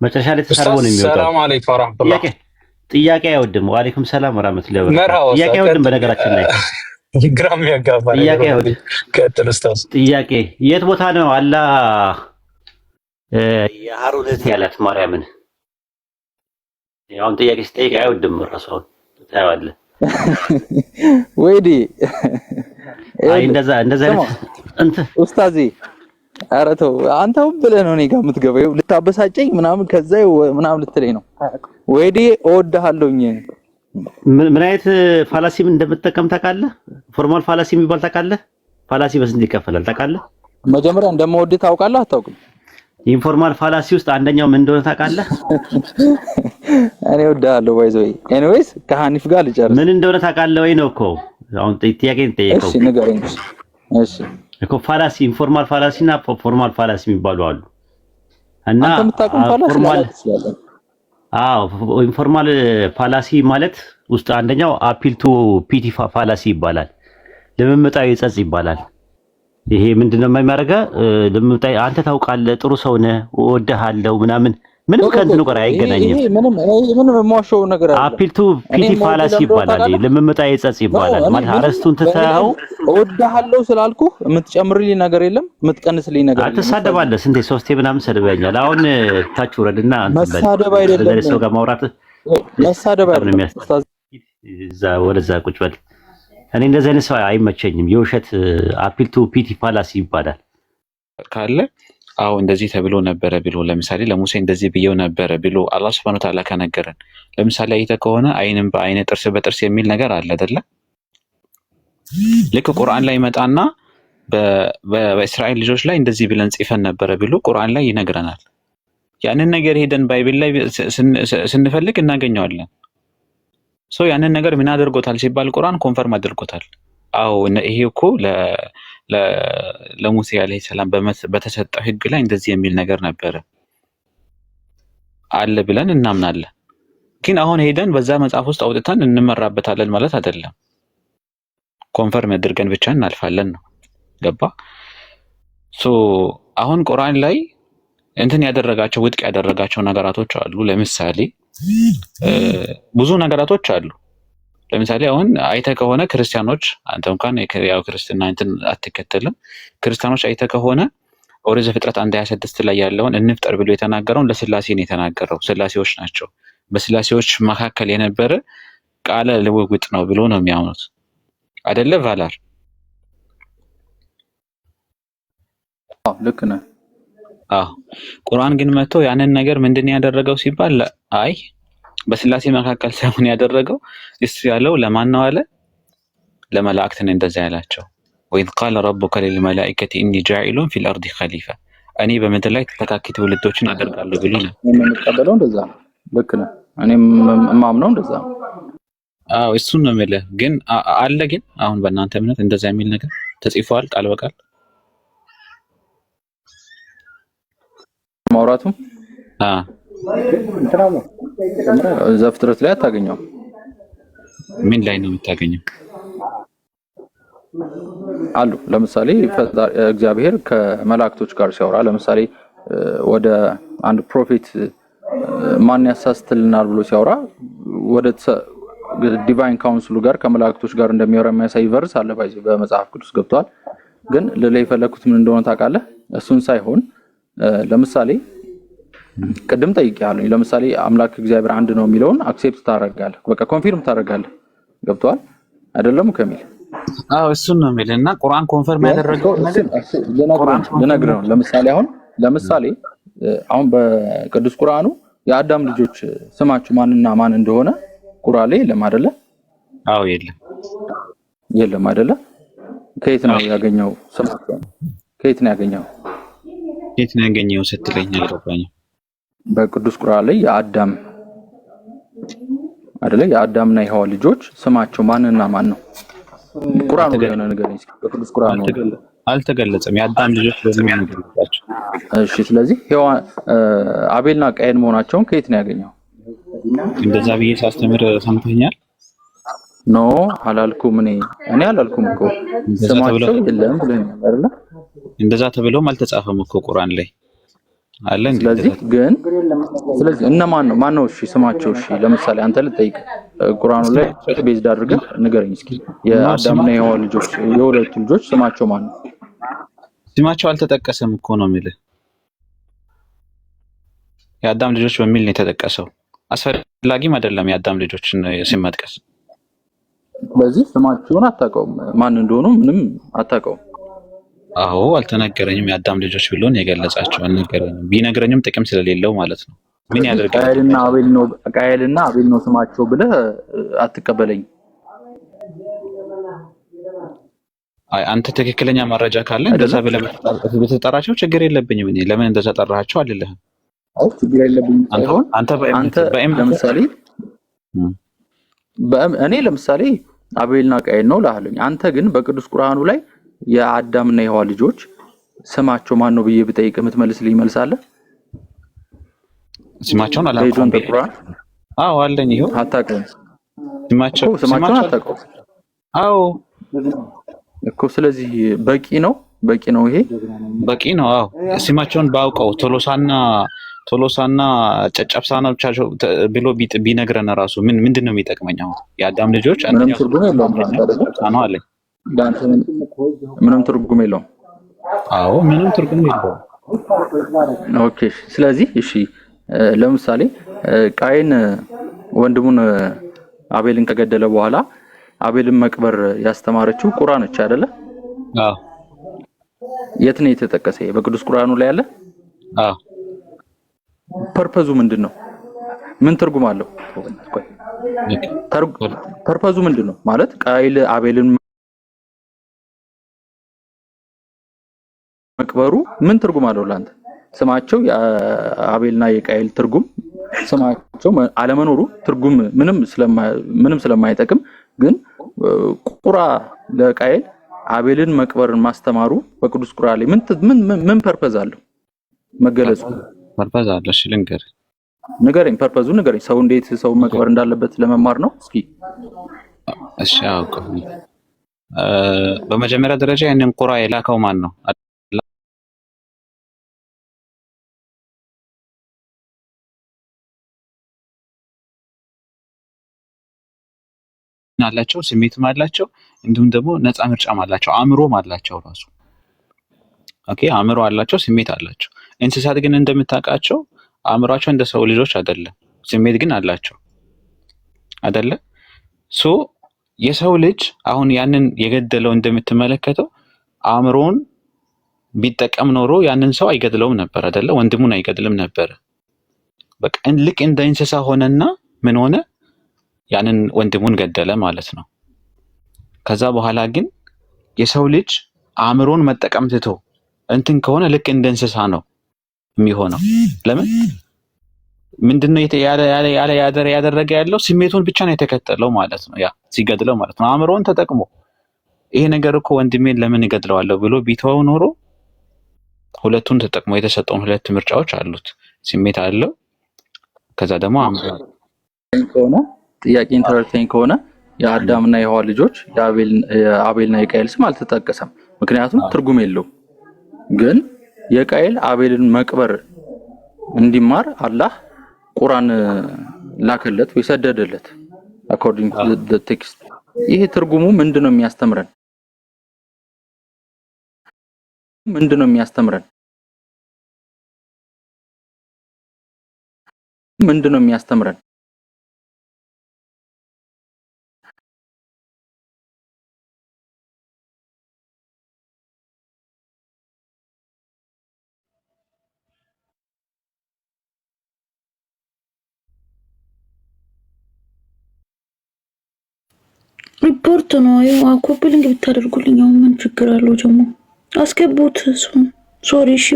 መጨረሻ ላይ ተሳርቦ ነው የሚወጣው። ሰላም አለይኩም ወራህመቱላህ። ጥያቄ አይወድም። ወአለይኩም ሰላም ወራህመቱላሂ ወበረካቱ። ጥያቄ አይወድም። በነገራችን ላይ ግራም ያጋባ ጥያቄ አይወድም። ቀጥል ኡስታዝ። ጥያቄ የት ቦታ ነው አላህ የሃሩን እህት ያላት ማርያምን? ያውን ጥያቄ ስጠይቅ አይወድም። ራስዎን ታያለህ ወይዲ አይ እንደዛ እንት ኡስታዚ ኧረ ተው አንተው ብለህ ነው እኔ ጋር የምትገባው ልታበሳጨኝ ምናምን ከዛ ምናምን ልትለኝ ነው። ወይዲ እወድሃለሁኝ። ምን አይነት ፋላሲም እንደምትጠቀም ታውቃለህ? ፎርማል ፋላሲ የሚባል ታውቃለህ? ፋላሲ በስንት ይከፈላል ታውቃለህ? መጀመሪያ እንደምወድህ ታውቃለህ አታውቅም? ኢንፎርማል ፋላሲ ውስጥ አንደኛው ምን እንደሆነ ታውቃለህ? እኔ እወድሃለሁ ባይዘይ ኤኒዌይስ ከሐኒፍ ጋር ልጨርስ። ምን እንደሆነ ታውቃለህ ወይ ነው እኮ አሁን ጥያቄን ጠየቀው። እሺ ንገረኝ። እሺ እኮ ፋላሲ ኢንፎርማል ፋላሲ እና ፎርማል ፋላሲ የሚባሉ አሉ። እና አንተ የምታውቀው ፋላሲ ኢንፎርማል ፋላሲ ማለት ውስጥ አንደኛው አፒል ቱ ፒቲ ፋላሲ ይባላል። ልምምጣዊ ጸጽ ይባላል። ይሄ ምንድነው የሚያደርገው? ልምምጣዊ አንተ ታውቃለህ፣ ጥሩ ሰው ነህ፣ እወድሃለሁ ምናምን ምንም ከእንትኑ ጋር አይገናኝም። ይሄ ምንም የማዋሸው ነገር አለ። አፒል ቱ ፒቲ ፋላሲ ይባላል። ልምምጣዊ ጸጽ ይባላል። ማለት አረስቱን ትተኸው እወድሃለሁ ስላልኩህ የምትጨምርልኝ ነገር የለም፣ የምትቀንስልኝ ነገር የለም። አትሳደባለህ። ስንቴ ሶስቴ ምናምን ሰድበኛል። አሁን ታች ውረድና መሳደብ አይደለም ሰው ጋር ማውራት መሳደብ አይደለም። ኡስታዝ ወደዛ ቁጭ በል። እኔ እንደዚህ አይነት ሰው አይመቸኝም። የውሸት አፒል ቱ ፒቲ ፋላሲ ይባላል ካለ አው እንደዚህ ተብሎ ነበረ ብሎ ለምሳሌ ለሙሴ እንደዚህ ብየው ነበረ ብሎ አላህ Subhanahu Ta'ala ከነገረን ለምሳሌ አይተ ከሆነ አይንም በአይነ ጥርስ በጥርስ የሚል ነገር አለ አይደለ? ልክ ቁርአን ላይ መጣና በእስራኤል ልጆች ላይ እንደዚህ ብለን ጽፈን ነበረ ብሎ ቁርአን ላይ ይነግረናል። ያንን ነገር ሄደን ባይብል ላይ ስንፈልግ እናገኘዋለን። ያንን ነገር ምን አድርጎታል ሲባል ቁርአን ኮንፈርም አድርጎታል። አው ይሄ እኮ ለሙሴ አለይሂ ሰላም በተሰጠ ህግ ላይ እንደዚህ የሚል ነገር ነበረ አለ ብለን እናምናለን። ግን አሁን ሄደን በዛ መጽሐፍ ውስጥ አውጥተን እንመራበታለን ማለት አይደለም። ኮንፈርም አድርገን ብቻ እናልፋለን ነው። ገባ? አሁን ቁርአን ላይ እንትን ያደረጋቸው ውድቅ ያደረጋቸው ነገራቶች አሉ። ለምሳሌ ብዙ ነገራቶች አሉ። ለምሳሌ አሁን አይተ ከሆነ ክርስቲያኖች አንተ እንኳን ያው ክርስትና እንትን አትከተልም። ክርስቲያኖች አይተ ከሆነ ኦሪት ዘፍጥረት 1:26 ላይ ያለውን እንፍጠር ብሎ የተናገረውን ለስላሴ ነው የተናገረው። ስላሴዎች ናቸው። በስላሴዎች መካከል የነበረ ቃለ ልውውጥ ነው ብሎ ነው የሚያምኑት አይደለ? ቫላር ልክ ነህ። ቁርአን ግን መጥቶ ያንን ነገር ምንድን ያደረገው ሲባል አይ በስላሴ መካከል ሳይሆን ያደረገው እሱ ያለው ለማን ነው አለ? ለመላእክት ነው እንደዛ ያላቸው። ወይን ቃለ ረቡከ ሊልመላኢከቲ ኢኒ ጃኢሉን ፊል አርዲ ኸሊፋ እኔ በምድር ላይ ተተካኪ ትውልዶችን አደርጋለሁ ብሎ ነው የምንቀበለው። እንደዛ ልክ ነህ። እኔም ማምነው እንደዛ ነው። እሱን ነው የምልህ። ግን አለ ግን አሁን በእናንተ እምነት እንደዛ የሚል ነገር ተጽፏል ቃል በቃል ማውራቱ ዘፍጥረት ላይ አታገኘው። ምን ላይ ነው የምታገኘው? አሉ ለምሳሌ እግዚአብሔር ከመላእክቶች ጋር ሲያወራ ለምሳሌ ወደ አንድ ፕሮፌት ማን ያሳስተልናል ብሎ ሲያወራ ወደ ዲቫይን ካውንስሉ ጋር ከመላእክቶች ጋር እንደሚያወራ የሚያሳይ ቨርስ አለ በመጽሐፍ ቅዱስ ገብቷል። ግን ለላይ ፈለኩት ምን እንደሆነ ታውቃለህ? እሱን ሳይሆን ለምሳሌ ቅድም ጠይቄያለሁ። ለምሳሌ አምላክ እግዚአብሔር አንድ ነው የሚለውን አክሴፕት ታደርጋለህ፣ በቃ ኮንፊርም ታደርጋለህ። ገብቷል አይደለም ከሚል እሱን ነው የሚልና ቁርአን ኮንፈርም ያደረገው ነገር ልነግርህ ነው። ለምሳሌ አሁን በቅዱስ ቁርአኑ የአዳም ልጆች ስማቸው ማንና ማን እንደሆነ ቁርአን ላይ የለም አይደለ? የለም አይደለ? ከየት ነው ያገኘው? ስማቸው ከየት ነው ያገኘው? የት ነው ያገኘው ስትለኝ አልገባኝም። በቅዱስ ቁርአን ላይ የአዳም አይደለ? የአዳምና የሔዋን ልጆች ስማቸው ማንና ማን ነው? ቁርአኑ የሆነ ነገር እስኪ በቅዱስ ቁርአኑ አልተገለጸም። የአዳም ልጆች በምን ያገኙታቸው? እሺ፣ ስለዚህ ሔዋን አቤልና ቃየን መሆናቸውን ከየት ነው ያገኘው? እንደዛ ብዬ ሳስተምር ሰምተኛል? ኖ አላልኩም። እኔ አላልኩም እኮ ስማቸው የለም ብለኛል አይደለ? እንደዛ ተብሎም አልተጻፈም እኮ ቁርአን ላይ። አለ እንዴ? ስለዚህ ግን ስለዚህ እነማን ነው እሺ ስማቸው? እሺ ለምሳሌ አንተ ልጠይቅ ቁርአኑ ላይ ቤዝድ አድርገህ ንገረኝ እስኪ የአዳምና የሔዋን ልጆች የሁለቱ ልጆች ስማቸው ማን ነው? ስማቸው አልተጠቀሰም እኮ ነው የሚልህ። የአዳም ልጆች በሚል ነው የተጠቀሰው። አስፈላጊም አይደለም የአዳም ልጆችን ስም መጥቀስ። ስለዚህ ስማቸውን አታውቀውም፣ ማን እንደሆኑ ምንም አታውቀውም። አዎ አልተነገረኝም። የአዳም ልጆች ብሎን የገለጻቸው አልነገረኝም። ቢነግረኝም ጥቅም ስለሌለው ማለት ነው። ምን ያደርጋል? ቃየልና አቤል ነው ስማቸው ብለህ አትቀበለኝ። አይ አንተ ትክክለኛ መረጃ ካለ እንደዛ ብለህ ብትጠራቸው ችግር የለብኝም። እኔ ለምን እንደዛ ጠራቸው አልልህም። አው ችግር የለብኝም ሳይሆን አንተ ለምሳሌ እኔ ለምሳሌ አቤልና ቃየል ነው ላህልኝ። አንተ ግን በቅዱስ ቁርአኑ ላይ የአዳምና የሔዋን ልጆች ስማቸው ማን ነው ብዬ ብጠይቅ የምትመልስልኝ መልሳለህ? ስማቸውን አላውቅም። አዎ አለኝ። ይሄው አታውቅም። ስማቸውን አታውቅም። አዎ እኮ ስለዚህ በቂ ነው ይሄ በቂ ነው። አዎ ስማቸውን ባውቀው ቶሎሳና ጨጨብሳ ነው ብሎ ቢነግረን ራሱ ምንድነው የሚጠቅመኝ? አሁን የአዳም ልጆች ምንም ትርጉም የለውም ነው አለኝ። ምንም ትርጉም የለውም። አዎ ምንም ትርጉም የለውም። ኦኬ ስለዚህ እሺ ለምሳሌ ቃየን ወንድሙን አቤልን ከገደለ በኋላ አቤልን መቅበር ያስተማረችው ቁርአን ነች አይደለ? አዎ የት ነው የተጠቀሰ? በቅዱስ ቁርአኑ ላይ አለ? አዎ ፐርፐዙ ምንድነው? ምን ትርጉም አለው? ፐርፐዙ ምንድነው? ማለት ቃየል አቤልን መቅበሩ ምን ትርጉም አለው ላንተ? ስማቸው የአቤልና የቃየል ትርጉም ስማቸው አለመኖሩ ትርጉም ምንም ስለማይጠቅም ግን ቁራ ለቃየል አቤልን መቅበርን ማስተማሩ በቅዱስ ቁርአን ላይ ምን ፐርፐዝ አለው? መገለጹ ፐርፐዝ አለው። እሺ ንገረኝ፣ ፐርፐዙ ንገረኝ። ሰው እንዴት ሰው መቅበር እንዳለበት ለመማር ነው። እስኪ እሺ አውቀው። በመጀመሪያ ደረጃ ያንን ቁራ የላከው ማን ነው? አላቸው፣ ስሜትም አላቸው፣ እንዲሁም ደግሞ ነፃ ምርጫም አላቸው፣ አእምሮም አላቸው ራሱ። ኦኬ አእምሮ አላቸው፣ ስሜት አላቸው። እንስሳት ግን እንደምታውቃቸው አእምሯቸው እንደ ሰው ልጆች አይደለም፣ ስሜት ግን አላቸው አይደለ? ሶ የሰው ልጅ አሁን ያንን የገደለው እንደምትመለከተው አእምሮን ቢጠቀም ኖሮ ያንን ሰው አይገድለውም ነበር አይደለ? ወንድሙን አይገድልም ነበር። በቃ ልክ እንደ እንስሳ ሆነና ምን ሆነ? ያንን ወንድሙን ገደለ ማለት ነው። ከዛ በኋላ ግን የሰው ልጅ አእምሮን መጠቀም ትቶ እንትን ከሆነ ልክ እንደ እንስሳ ነው የሚሆነው። ለምን? ምንድነው ያደረገ ያለው? ስሜቱን ብቻ ነው የተከተለው ማለት ነው። ያ ሲገድለው ማለት ነው አእምሮን ተጠቅሞ ይሄ ነገር እኮ ወንድሜን ለምን እገድለዋለሁ ብሎ ቢተወው ኖሮ ሁለቱን ተጠቅሞ የተሰጠውን ሁለት ምርጫዎች አሉት። ስሜት አለው፣ ከዛ ደግሞ አእምሮ ከሆነ ጥያቄን ተረድተኝ ከሆነ የአዳምና የሔዋን ልጆች የአቤልና የቃየል ስም አልተጠቀሰም፣ ምክንያቱም ትርጉም የለውም። ግን የቃየል አቤልን መቅበር እንዲማር አላህ ቁርአን ላከለት ወይ ሰደደለት according to the text። ይሄ ትርጉሙ ምንድነው የሚያስተምረን? ምንድነው የሚያስተምረን? ሪፖርት ነው። ያው ኮፒሊንግ ብታደርጉልኝ አሁን ምን ችግር አለው? ደግሞ አስገቡት እሱን። ሶሪ እሺ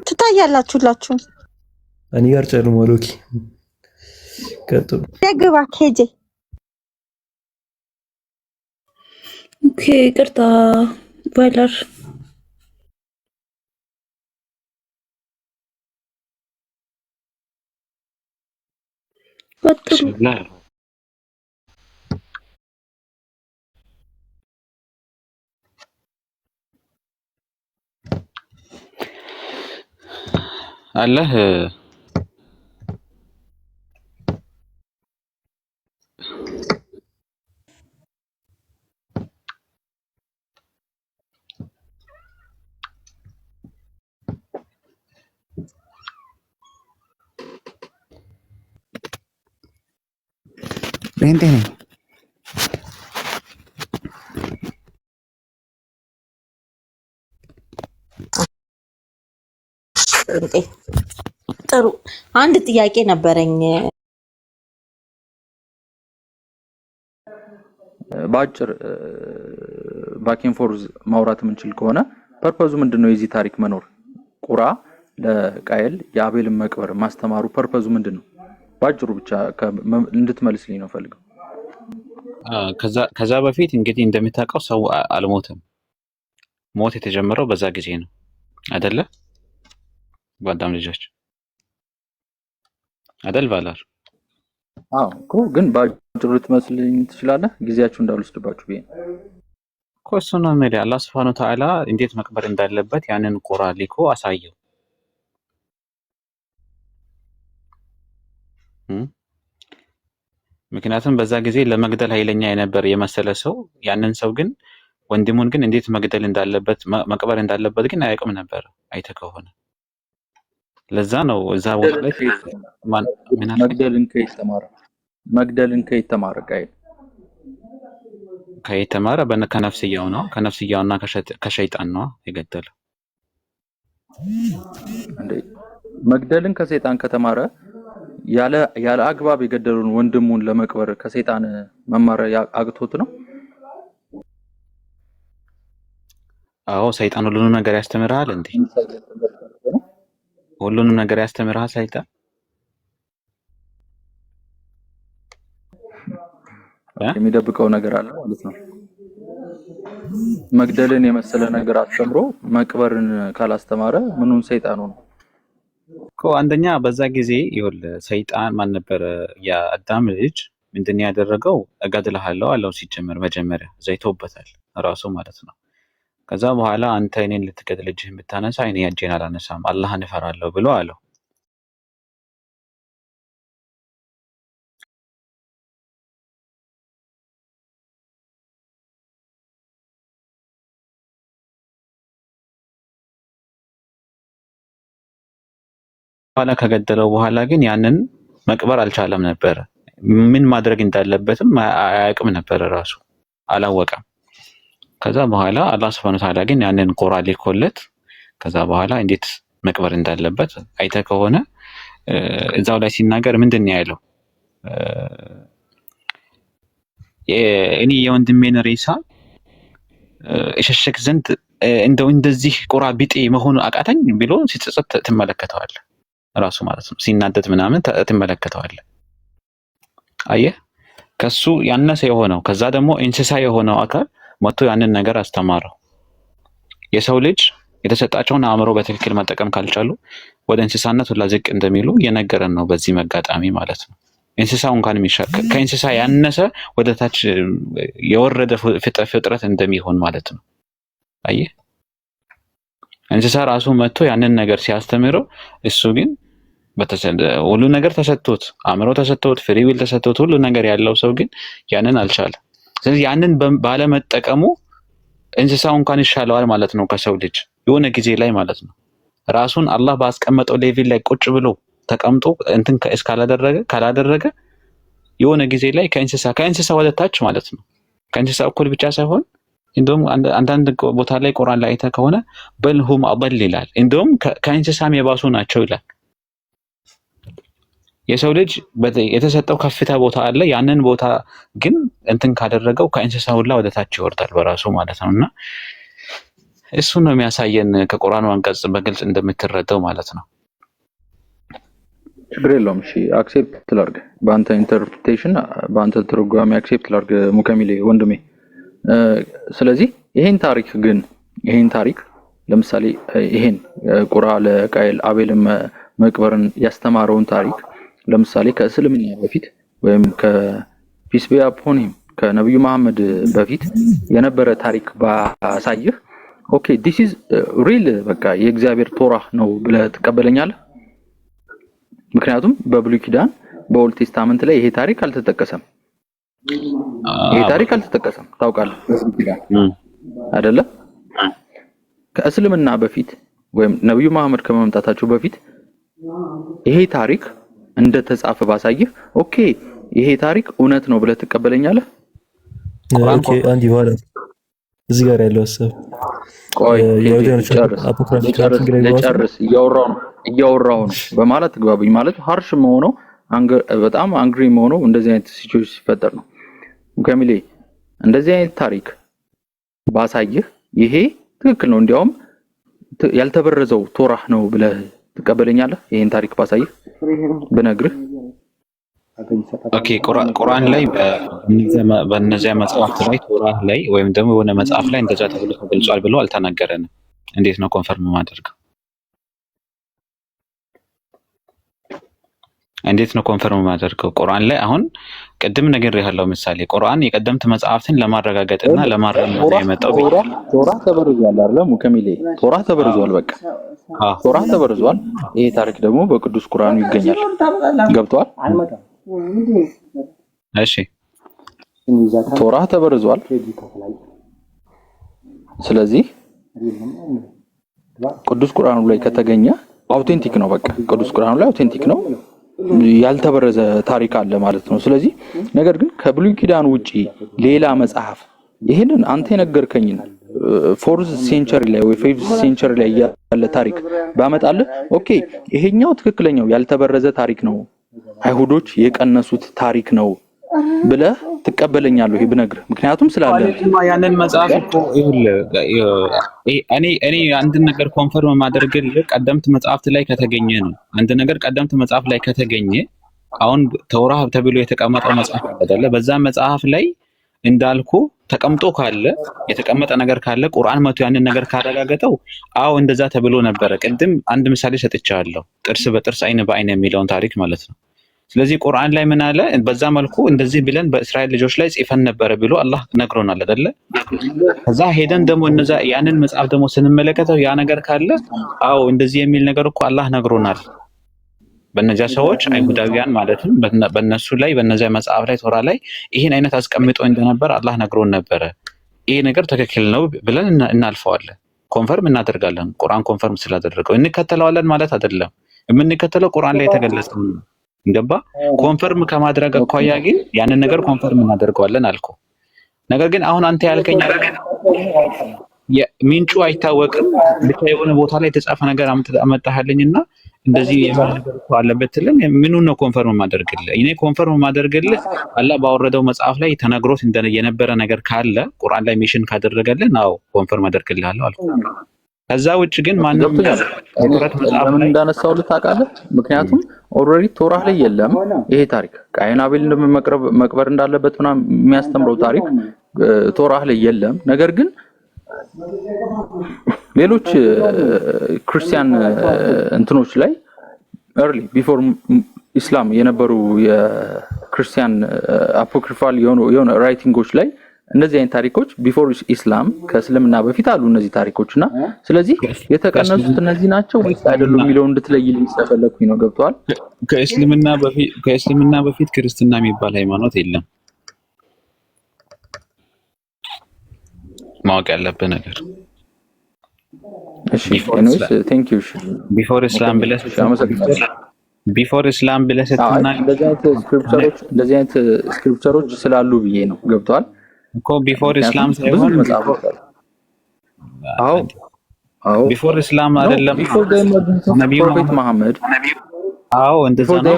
ትታያላችሁላችሁ። እኔ ጋር ጨልሞ ሎኪ ቀጥሉ። ደግባ ኬጄ ኦኬ ይቅርታ ቫይለር ቀጥሉ። አለህ ጴንጤ ነኝ። ጥሩ አንድ ጥያቄ ነበረኝ። በአጭር ባኪን ፎርዝ ማውራት የምንችል ከሆነ ፐርፐዙ ምንድነው? የዚህ ታሪክ መኖር ቁራ ለቃየል የአቤልን መቅበር ማስተማሩ ፐርፐዙ ምንድነው? ባጭሩ ብቻ እንድትመልስልኝ ነው ፈልገው። ከዛ በፊት እንግዲህ እንደምታውቀው ሰው አልሞተም። ሞት የተጀመረው በዛ ጊዜ ነው አይደለ? በአዳም ልጆች አይደል ባላር? አዎ እኮ ግን ባጭሩ ልትመስልኝ ትችላለህ? ጊዜያችሁ እንዳልወስድባችሁ ብዬ እኮ እሱ ነው የሚለው። አላህ Subhanahu Wa Ta'ala እንዴት መቅበር እንዳለበት ያንን ቁራ ሊኮ አሳየው። ምክንያቱም በዛ ጊዜ ለመግደል ኃይለኛ የነበር የመሰለ ሰው ያንን ሰው ግን ወንድሙን ግን እንዴት መግደል እንዳለበት መቅበር እንዳለበት ግን አያውቅም ነበር። አይተህ ከሆነ ለዛ ነው እዛ ቦታ ላይ መግደልን ከየት ተማረ? ከየት ተማረ? ከነፍስያው ነው። ከነፍስያውና ከሸይጣን ነው የገደለው። እንዴ መግደልን ከሰይጣን ከተማረ ያለ አግባብ የገደሉን ወንድሙን ለመቅበር ከሰይጣን መማር አቅቶት ነው? አዎ ሰይጣን ሁሉንም ነገር ያስተምራል እንዴ? ሁሉንም ነገር ያስተምራል ሰይጣን? የሚደብቀው ነገር አለ ማለት ነው። መግደልን የመሰለ ነገር አስተምሮ መቅበርን ካላስተማረ ምኑን ሰይጣኑ ነው? እኮ አንደኛ በዛ ጊዜ ይኸውል ሰይጣን ማን ነበር? የአዳም ልጅ ምንድን ያደረገው? እገድልሃለሁ አለው። ሲጀመር መጀመሪያ ዘይቶበታል ራሱ ማለት ነው። ከዛ በኋላ አንተ እኔን ልትገድል እጅህን ብታነሳ እኔ እጄን አላነሳም አላህን እፈራለሁ ብሎ አለው። በኋላ ከገደለው በኋላ ግን ያንን መቅበር አልቻለም ነበር። ምን ማድረግ እንዳለበትም አያውቅም ነበር፣ ራሱ አላወቀም። ከዛ በኋላ አላህ Subhanahu Wa Ta'ala ግን ያንን ቁራ ሊኮለት ከዛ በኋላ እንዴት መቅበር እንዳለበት አይተህ ከሆነ እዛው ላይ ሲናገር ምንድን ነው ያለው? እኔ የወንድሜን ሬሳ እሸሸግ ዘንድ እንደው እንደዚህ ቁራ ቢጤ መሆኑ አቃተኝ ብሎ ሲጸጸት ትመለከተዋለህ። ራሱ ማለት ነው ሲናደድ ምናምን ትመለከተዋለህ። አየህ ከሱ ያነሰ የሆነው ከዛ ደግሞ እንስሳ የሆነው አካል መጥቶ ያንን ነገር አስተማረው። የሰው ልጅ የተሰጣቸውን አእምሮ በትክክል መጠቀም ካልቻሉ ወደ እንስሳነት ሁላ ዝቅ እንደሚሉ የነገረን ነው በዚህ መጋጣሚ ማለት ነው። እንስሳው እንኳን ከእንስሳ ያነሰ ወደ ታች የወረደ ፍጥረት እንደሚሆን ማለት ነው። አየህ እንስሳ ራሱ መጥቶ ያንን ነገር ሲያስተምረው እሱ ግን ሁሉ ነገር ተሰጥቶት አእምሮ ተሰጥቶት ፍሪ ዊል ተሰጥቶት ሁሉ ነገር ያለው ሰው ግን ያንን አልቻለም። ስለዚህ ያንን ባለመጠቀሙ እንስሳው እንኳን ይሻለዋል ማለት ነው ከሰው ልጅ የሆነ ጊዜ ላይ ማለት ነው። ራሱን አላህ ባስቀመጠው ሌቭል ላይ ቁጭ ብሎ ተቀምጦ እንትን ካላደረገ የሆነ ጊዜ ላይ ከእንስሳ ወደ ታች ማለት ነው። ከእንስሳ እኩል ብቻ ሳይሆን እንደውም አንዳንድ ቦታ ላይ ቁርአን ላይ አይተህ ከሆነ በልሁም አضل ይላል። እንደውም ከእንስሳም የባሱ ናቸው ይላል። የሰው ልጅ የተሰጠው ከፍታ ቦታ አለ። ያንን ቦታ ግን እንትን ካደረገው ከእንስሳ ሁላ ወደ ታች ይወርዳል በራሱ ማለት ነውና እሱ ነው የሚያሳየን ከቁርአኑ አንቀጽ በግልጽ እንደምትረዳው ማለት ነው። ችግር የለውም። እሺ አክሴፕት ላድርግ በአንተ ኢንተርፕሪቴሽን፣ በአንተ ትርጓሜ አክሴፕት ላድርግ ሙከሚሌ ወንድሜ። ስለዚህ ይሄን ታሪክ ለምሳሌ ይሄን ቁራ ለቃየል አቤልን መቅበርን ያስተማረውን ታሪክ ለምሳሌ ከእስልምና በፊት ወይም ከፒስ ቢ አፖን ሂም ከነብዩ መሐመድ በፊት የነበረ ታሪክ ባሳይህ ኦኬ ዲስ ኢዝ ሪል በቃ የእግዚአብሔር ቶራ ነው ብለህ ትቀበለኛለህ? ምክንያቱም በብሉይ ኪዳን በኦልድ ቴስታመንት ላይ ይሄ ታሪክ አልተጠቀሰም። ይሄ ታሪክ አልተጠቀሰም ታውቃለህ በብሉይ ኪዳን አይደለ? ከእስልምና በፊት ወይም ነብዩ መሐመድ ከመምጣታቸው በፊት ይሄ ታሪክ እንደተጻፈ ባሳየህ ኦኬ ይሄ ታሪክ እውነት ነው ብለህ ትቀበለኛለህ? ኦኬ አንድ ይባላል እዚህ ጋር ያለው ሐሳብ ቆይ ጨርስ እያወራሁ ነው በማለት ግባብኝ ማለት harsh መሆነው በጣም አንግሪ መሆነው እንደዚህ አይነት ሲቹዌሽን ሲፈጠር ነው። ከሚሌ እንደዚህ አይነት ታሪክ ባሳየህ ይሄ ትክክል ነው እንዲያውም ያልተበረዘው ቶራህ ነው ብለህ ትቀበለኛለህ? ይሄን ታሪክ ባሳየህ ብነግርህ ኦኬ ቁርአን ላይ በእነዚያ መጽሐፍት ላይ ቶራህ ላይ ወይም ደግሞ የሆነ መጽሐፍ ላይ እንደዛ ተብሎ ተገልጿል ብሎ አልተናገረንም። እንዴት ነው ኮንፈርም ማድረግ? እንዴት ነው ኮንፈርም ማድረግ? ቁርአን ላይ አሁን ቅድም ነገር ያለው ምሳሌ ቁርአን የቀደምት መጽሐፍትን ለማረጋገጥና ለማረም የመጣው ቶራህ ተበርዟል አይደል? ሙከሚሌ ቶራህ ተበርዟል። በቃ ቶራህ ተበርዟል። ይሄ ታሪክ ደግሞ በቅዱስ ቁርአኑ ይገኛል። ገብቷል? እሺ ቶራህ ተበርዟል። ስለዚህ ቅዱስ ቁርአኑ ላይ ከተገኘ አውቴንቲክ ነው። በቃ ቅዱስ ቁርአኑ ላይ አውቴንቲክ ነው፣ ያልተበረዘ ታሪክ አለ ማለት ነው። ስለዚህ ነገር ግን ከብሉይ ኪዳን ውጪ ሌላ መጽሐፍ ይሄንን አንተ የነገርከኝን 4th ሴንቸሪ ላይ ወይ 5th ሴንቸሪ ላይ ያለ ታሪክ ባመጣልህ ኦኬ ይሄኛው ትክክለኛው ያልተበረዘ ታሪክ ነው፣ አይሁዶች የቀነሱት ታሪክ ነው ብለህ ትቀበለኛለህ? ይሄ ብነግርህ ምክንያቱም ስላለ ያንን መጽሐፍ እኮ እኔ አንድ ነገር ኮንፈርም ማድረግልህ ቀደምት መጽሐፍት ላይ ከተገኘ ነው። አንድ ነገር ቀደምት መጽሐፍ ላይ ከተገኘ አሁን ተውራህ ተብሎ የተቀመጠው መጽሐፍ አይደለ? በዛ መጽሐፍ ላይ እንዳልኩ ተቀምጦ ካለ የተቀመጠ ነገር ካለ ቁርአን መቶ ያንን ነገር ካረጋገጠው አዎ እንደዛ ተብሎ ነበረ። ቅድም አንድ ምሳሌ ሰጥቻለሁ፣ ጥርስ በጥርስ አይን በአይን የሚለውን ታሪክ ማለት ነው። ስለዚህ ቁርአን ላይ ምን አለ? በዛ መልኩ እንደዚህ ብለን በእስራኤል ልጆች ላይ ጽፈን ነበረ ብሎ አላህ ነግሮናል አይደለ? ከዛ ሄደን ደግሞ እነዛ ያንን መጽሐፍ ደግሞ ስንመለከተው ያ ነገር ካለ አዎ እንደዚህ የሚል ነገር እኮ አላህ ነግሮናል። በእነዚያ ሰዎች አይሁዳውያን ማለትም በእነሱ ላይ በእነዚያ መጽሐፍ ላይ ቶራ ላይ ይሄን አይነት አስቀምጦ እንደነበር አላህ ነግሮን ነበረ። ይሄ ነገር ትክክል ነው ብለን እናልፈዋለን፣ ኮንፈርም እናደርጋለን። ቁርአን ኮንፈርም ስላደረገው እንከተለዋለን ማለት አይደለም። የምንከተለው ቁርአን ላይ የተገለጸው ነው። እንገባ ኮንፈርም ከማድረግ አኳያ ግን ያንን ነገር ኮንፈርም እናደርገዋለን አልኩ። ነገር ግን አሁን አንተ ያልከኝ ምንጩ አይታወቅም ብቻ የሆነ ቦታ ላይ የተጻፈ ነገር አመጣህልኝና እንደዚህ የሚያደርግ አለበት ትልም ምኑን ነው ኮንፈርም ማድረግልህ? እኔ ኮንፈርም ማድረግልህ አላህ ባወረደው መጽሐፍ ላይ ተነግሮት የነበረ ነገር ካለ ቁርአን ላይ ሜንሽን ካደረገልን አዎ ኮንፈርም አደርግልሃለሁ አልኩ። ከዛ ውጭ ግን ማንም ቁርአን መጽሐፍ ላይ እንዳነሳው ልታውቃለህ? ምክንያቱም ኦልሬዲ ቶራህ ላይ የለም ይሄ ታሪክ ቃየን አቤል መቅበር እንዳለበት ምናምን የሚያስተምረው ታሪክ ቶራህ ላይ የለም። ነገር ግን ሌሎች ክርስቲያን እንትኖች ላይ early before ኢስላም የነበሩ የክርስቲያን አፖክሪፋል የሆነ ራይቲንጎች ላይ እነዚህ አይነት ታሪኮች ቢፎር ኢስላም ከእስልምና በፊት አሉ እነዚህ ታሪኮችና ስለዚህ የተቀነሱት እነዚህ ናቸው ወይስ አይደሉም የሚለው እንድትለይልኝ ስለፈለኩኝ ነው። ገብቷል? ከእስልምና በፊት ክርስትና የሚባል ሃይማኖት የለም። ማወቅ ያለብህ ነገር እሺ ኤኒዌይስ ቴንክ ዩ ቢፎር ኢስላም ብለህ እንደዚህ አይነት ስክሪፕቸሮች ስላሉ ብዬ ነው። ገብቷል እኮ ቢፎር ኢስላም ሳይሆን አዎ ቢፎር ኢስላም አይደለም ቢፎር ዘ ኢመርጀንስ ኦፍ ፕሮፌት መሐመድ አዎ እንደዛ ነው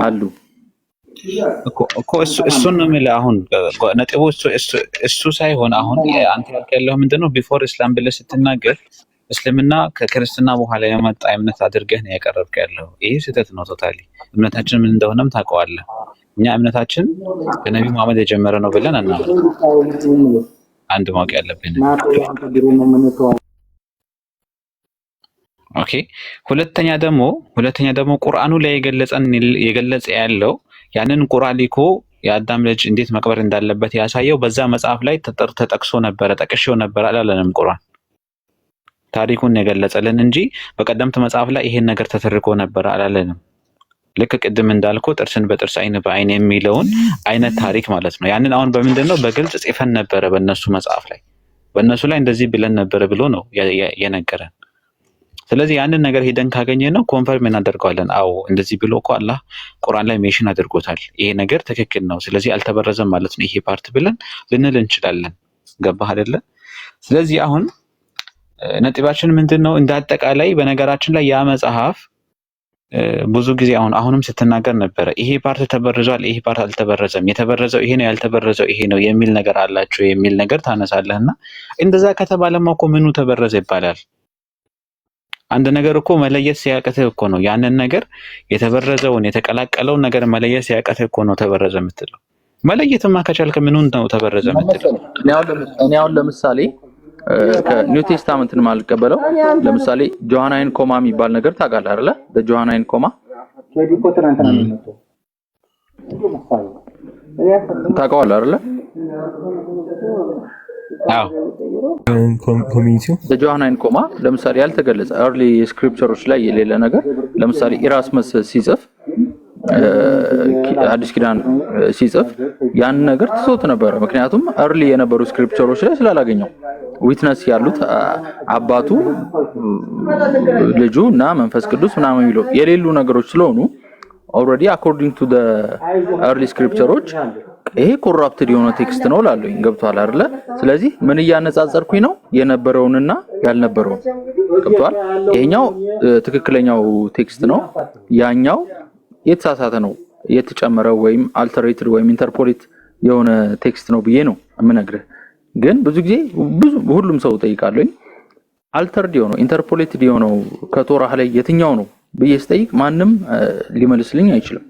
አሉ እኮ እሱን ነው የሚለው። አሁን ነጥቡ እሱ ሳይሆን አሁን አንተ ያልከው ምንድነው ቢፎር ኢስላም ብለህ ስትናገር እስልምና ከክርስትና በኋላ የመጣ እምነት አድርገህ ነው ያቀረብከው ያለው። ይሄ ስህተት ነው። ቶታሊ እምነታችን ምን እንደሆነም ታውቀዋለህ። እኛ እምነታችን ከነብዩ መሐመድ የጀመረ ነው ብለን እናምናለን። አንድ ማወቅ ያለብን ኦኬ። ሁለተኛ ደግሞ ቁርአኑ ላይ የገለጸ ያለው ያንን ቁርአን ሊኮ የአዳም ልጅ እንዴት መቅበር እንዳለበት ያሳየው በዛ መጽሐፍ ላይ ተጠቅሶ ነበረ፣ ጠቅሼው ነበር አላለንም ቁርአን። ታሪኩን የገለጸልን እንጂ በቀደምት መጽሐፍ ላይ ይሄን ነገር ተተርኮ ነበር አላለንም። ልክ ቅድም እንዳልኩ ጥርስን በጥርስ አይን በአይን የሚለውን አይነት ታሪክ ማለት ነው። ያንን አሁን በምንድነው በግልጽ ጽፈን ነበረ በእነሱ መጽሐፍ ላይ በእነሱ ላይ እንደዚህ ብለን ነበረ ብሎ ነው የነገረን። ስለዚህ ያንን ነገር ሄደን ካገኘ ነው ኮንፈርም እናደርገዋለን። አዎ እንደዚህ ብሎ እኮ አላህ ቁርአን ላይ ሜንሽን አድርጎታል፣ ይሄ ነገር ትክክል ነው፣ ስለዚህ አልተበረዘም ማለት ነው ይሄ ፓርት ብለን ልንል እንችላለን። ገባህ አይደለ? ስለዚህ አሁን ነጥባችን ምንድነው? እንደ አጠቃላይ በነገራችን ላይ ያ መጽሐፍ ብዙ ጊዜ አሁንም ስትናገር ነበረ ይሄ ፓርት ተበርዟል፣ ይሄ ፓርት አልተበረዘም፣ የተበረዘው ይሄ ነው፣ ያልተበረዘው ይሄ ነው የሚል ነገር አላችሁ የሚል ነገር ታነሳለህና እንደዛ ከተባለማ እኮ ምኑ ተበረዘ ይባላል? አንድ ነገር እኮ መለየት ሲያቅትህ እኮ ነው ያንን ነገር የተበረዘውን የተቀላቀለውን ነገር መለየት ሲያቅትህ እኮ ነው ተበረዘ የምትለው። መለየትማ ከቻልክ ምኑን ነው ተበረዘ የምትለው? እኔ አሁን ለምሳሌ ከኒው ቴስታመንትን ማልቀበለው ለምሳሌ ጆሃናይን ኮማ የሚባል ነገር ታውቃለህ አይደለ? በጆሃናይን ኮማ ታውቀዋለህ አይደለ? አዎ ኮሚኒቲው በጆሃናይን ኮማ ለምሳሌ ያልተገለጸ early scriptures ላይ የሌለ ነገር ለምሳሌ ኢራስመስ ሲጽፍ አዲስ ኪዳን ሲጽፍ ያን ነገር ተሰውት ነበር። ምክንያቱም early የነበሩ ስክሪፕቸሮች ላይ ስላላገኘው ዊትነስ ያሉት አባቱ ልጁ እና መንፈስ ቅዱስ ምናምን የሚለው የሌሉ ነገሮች ስለሆኑ already according to the early scriptures ይሄ ኮራፕትድ የሆነ ቴክስት ነው ላሉኝ ገብቷል አይደለ? ስለዚህ ምን እያነጻጸርኩኝ ነው? የነበረውንና ያልነበረውን ገብቷል። ይሄኛው ትክክለኛው ቴክስት ነው፣ ያኛው የተሳሳተ ነው፣ የተጨመረው ወይም አልተሬትድ ወይም ኢንተርፖሌት የሆነ ቴክስት ነው ብዬ ነው የምነግርህ። ግን ብዙ ጊዜ ሁሉም ሰው ጠይቃለኝ አልተርድ የሆነው ኢንተርፖሌትድ የሆነው ከቶራህ ላይ የትኛው ነው ብዬ ስጠይቅ ማንም ሊመልስልኝ አይችልም።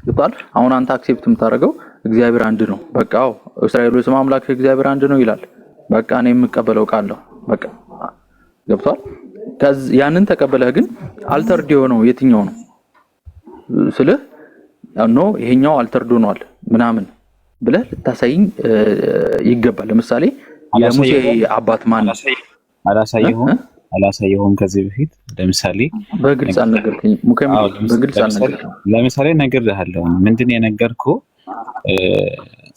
ገብቷል። አሁን አንተ አክሴፕት የምታደርገው እግዚአብሔር አንድ ነው፣ በቃ እስራኤል ስም አምላክ እግዚአብሔር አንድ ነው ይላል። በቃ እኔ የምቀበለው ቃል ነው፣ በቃ ገብቷል። ያንን ተቀበለህ ግን አልተርድ የሆነው የትኛው ነው ስልህ ኖ ይሄኛው አልተርድ ሆኗል ምናምን ብለህ ልታሳይኝ ይገባል። ለምሳሌ የሙሴ አባት ማን ነው? አላሳየሁም ከዚህ በፊት ለምሳሌ በግልጽ አልነገርከኝ። ሙከም በግልጽ አልነገርከኝ። ለምሳሌ ነግሬሃለሁ። ምንድን የነገርኩህ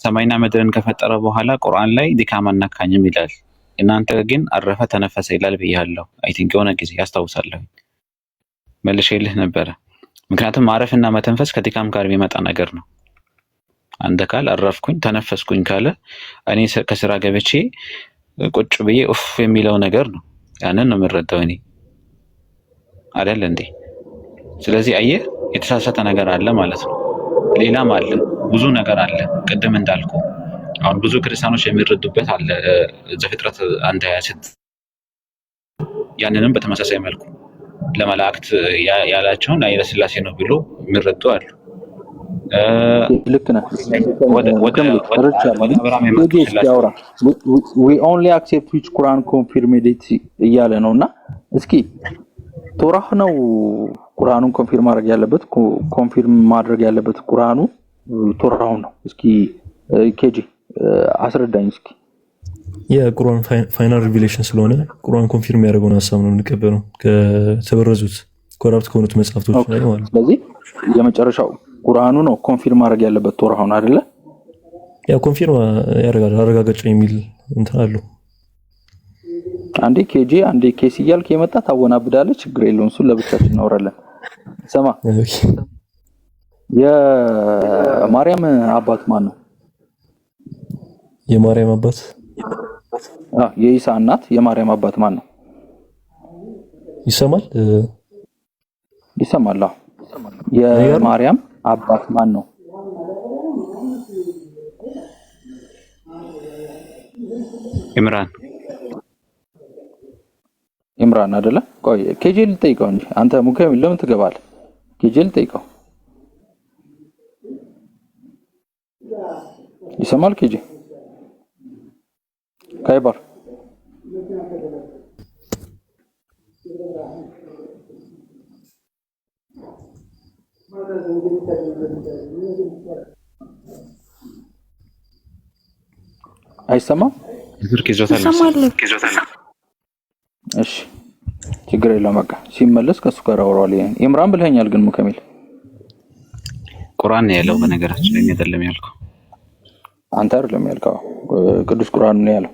ሰማይና ምድርን ከፈጠረ በኋላ ቁርአን ላይ ድካም አናካኝም ይላል። እናንተ ግን አረፈ ተነፈሰ ይላል ብያለሁ። አይ ቲንክ የሆነ ጊዜ ያስታውሳለሁ መልሼልህ ነበረ። ምክንያቱም ማረፍና መተንፈስ ከድካም ጋር የሚመጣ ነገር ነው። አንተ ካል አረፍኩኝ ተነፈስኩኝ ካለ እኔ ከስራ ገብቼ ቁጭ ብዬ ኡፍ የሚለው ነገር ነው። ያንን ነው የምረዳው እኔ አይደል እንዴ? ስለዚህ አየህ የተሳሳተ ነገር አለ ማለት ነው። ሌላም አለ፣ ብዙ ነገር አለ። ቅድም እንዳልኩ አሁን ብዙ ክርስቲያኖች የሚረዱበት አለ ዘፍጥረት 1:26 ያንንም በተመሳሳይ መልኩ ለመላእክት ያላቸውን ኃይለ ሥላሴ ነው ብሎ የሚረዱ አሉ። ልክ ነህ። we only accept which Quran confirmed it እያለ ነውና እስኪ ቶራህ ነው ቁርአኑን ኮንፊርም ማድረግ ያለበት ቁርአኑ ቶራው ነው። እስኪ ኬጂ አስረዳኝ እስኪ። የቁርአን ፋይናል ሪቪሌሽን ስለሆነ ቁርአን ኮንፊርም ያደርገውን ሐሳብ ነው የምንቀበለው ከተበረዙት ኮራፕት ከሆኑት መጽሐፍቶች ላይ ማለት ነው። ስለዚህ የመጨረሻው ቁርአኑ ነው ኮንፊርም ማድረግ ያለበት ቶራውን አይደለ? ያ ኮንፊርም ያደርጋል አረጋጋጭ የሚል እንትን አለው። አንዴ ኬጂ አንዴ ኬሲ እያልክ የመጣ ታወናብዳለህ። ችግር የለውም፣ እሱን ለብቻችን እናወራለን። ሰማ የማርያም አባት ማን ነው? የማርያም አባት የኢሳ እናት የማርያም አባት ማን ነው? ይሰማል? ይሰማል። የማርያም አባት ማን ነው? ኢምራን አይደለ? ቆይ ኬጂ ልጠይቀው እንጂ አንተ ሙከም ለምን ትገባለህ? ኬጂ ልጠይቀው። ይሰማል? ኬጂ ካይባር አይሰማም? ዝርክ ይዞታል። እሺ ችግር የለውም። በቃ ሲመለስ ከሱ ጋር አወራዋለሁ። ኢምራን ብለኸኛል ግን ሙከሚል ቁርአን ነው ያለው። በነገራችን ላይ አይደለም ያልከው አንተ አይደለም ያልከው፣ ቅዱስ ቁርአን ነው ያለው።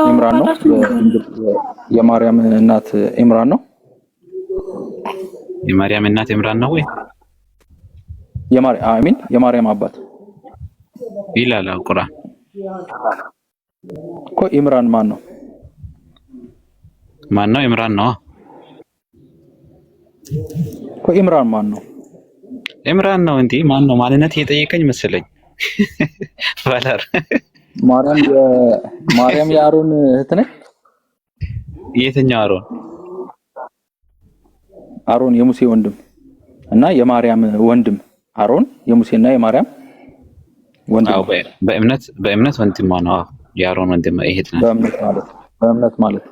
ኢምራን ነው የማርያም እናት ኢምራን ነው። የማርያም እናት ኢምራን ነው ወይ? የማርያም አባት ይላል ቁርአን እኮ። ኢምራን ማን ነው? ማን ነው? ኢምራን ነው እኮ። ኢምራን ማን ነው? ኢምራን ነው እንዴ? ማን ነው? ማንነት እየጠየቀኝ መሰለኝ። ባላር ማርያም የአሮን እህት ነች። የትኛው አሮን? አሮን የሙሴ ወንድም እና የማርያም ወንድም። አሮን የሙሴና የማርያም ወንድም። አዎ በእምነት ወንድም ነው። የአሮን ወንድም እህት ነች። በእምነት ማለት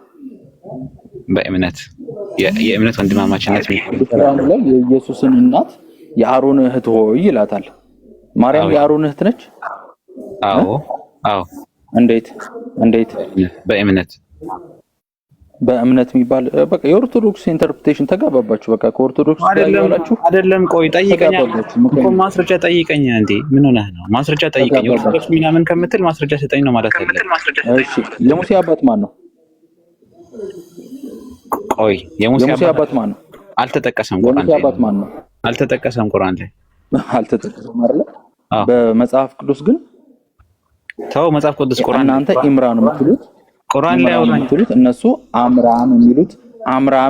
የእምነት ወንድማማችነት ቁርአን ላይ የኢየሱስን እናት የአሮን እህት ሆይ ይላታል። ማርያም የአሮን እህት ነች። አዎ እንዴት በእምነት የሚባል በቃ የኦርቶዶክስ ኢንተርፕሬቴሽን ተጋባባችሁ። በቃ ከኦርቶዶክስ አይደለም። ቆይ ጠይቀኝ እኮ ማስረጃ ጠይቀኝ። እንዴ ምን ሆነህ ነው? ማስረጃ ጠይቀኝ። ኦርቶዶክስ ምናምን ከምትል ማስረጃ ሰጠኝ ነው ማለት አይደለም። እሺ የሙሴ አባት ማን ነው? ቆይ የሙሴ አባት ማን ነው? አልተጠቀሰም ቁርአን ላይ። አባት ማን ነው? አልተጠቀሰም ቁርአን ላይ። አልተጠቀሰም አይደል? በመጽሐፍ ቅዱስ ግን ተው። መጽሐፍ ቅዱስ ቁርአን እናንተ ኢምራን የምትሉት ቁርአን ላይ አውራኝ የምትሉት እነሱ አምራም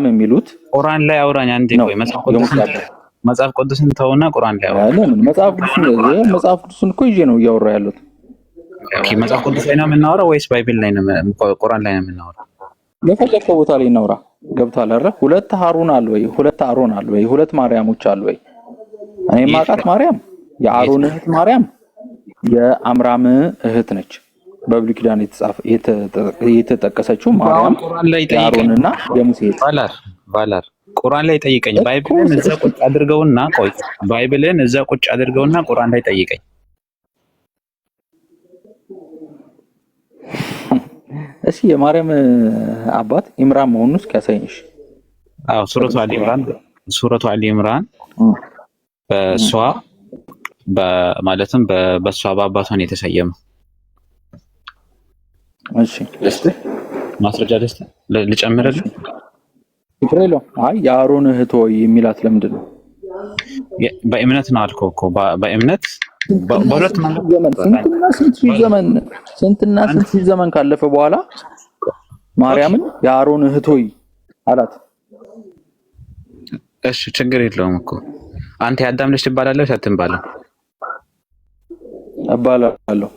የሚሉት ቁርአን ላይ አውራኝ። አንዴ ቆይ መጽሐፍ ቅዱስን ተውና ቁርአን ላይ አውራኝ። መጽሐፍ ቅዱስን እኮ ይዤ ነው እያወራ ያለሁት። ኦኬ መጽሐፍ ቅዱስ ላይ ነው የምናወራው ወይስ ባይብል ላይ ነው? ቁርአን ላይ ነው የምናወራው? የፈለከው ቦታ ላይ እናውራ። ገብቷል አይደል? ሁለት አሮን አለ ወይ? ሁለት ማርያሞች አሉ ወይ? እኔ ማቃት ማርያም የአሮን እህት ማርያም የአምራም እህት ነች። በብሉይ ኪዳን የተጠቀሰችው ማርያም የአሮንና የሙሴ እህት። ባላር ቁርአን ላይ ጠይቀኝ። ባይብልን እዛ ቁጭ አድርገውና ቁርአን ላይ ጠይቀኝ። እሺ የማርያም አባት ኢምራን መሆኑን እስኪ ያሳይሽ። አዎ ሱረቱ አሊ ኢምራን በሷ ማለትም በሷ በአባቷን የተሰየመ። እሺ ማስረጃ ደስታ ልጨምርልህ? ይፍሬሎ የአሮን እህት ሆይ የሚላት ለምንድን ነው? በእምነት ነው አልኩህ እኮ በእምነት በሁለት ስንትና ስንት ዘመን ካለፈ በኋላ ማርያምን የአሮን እህት ሆይ አላት። እሺ ችግር የለውም እኮ አንተ የአዳም ልጅ ትባላለህ አትባልም? እባላለሁ።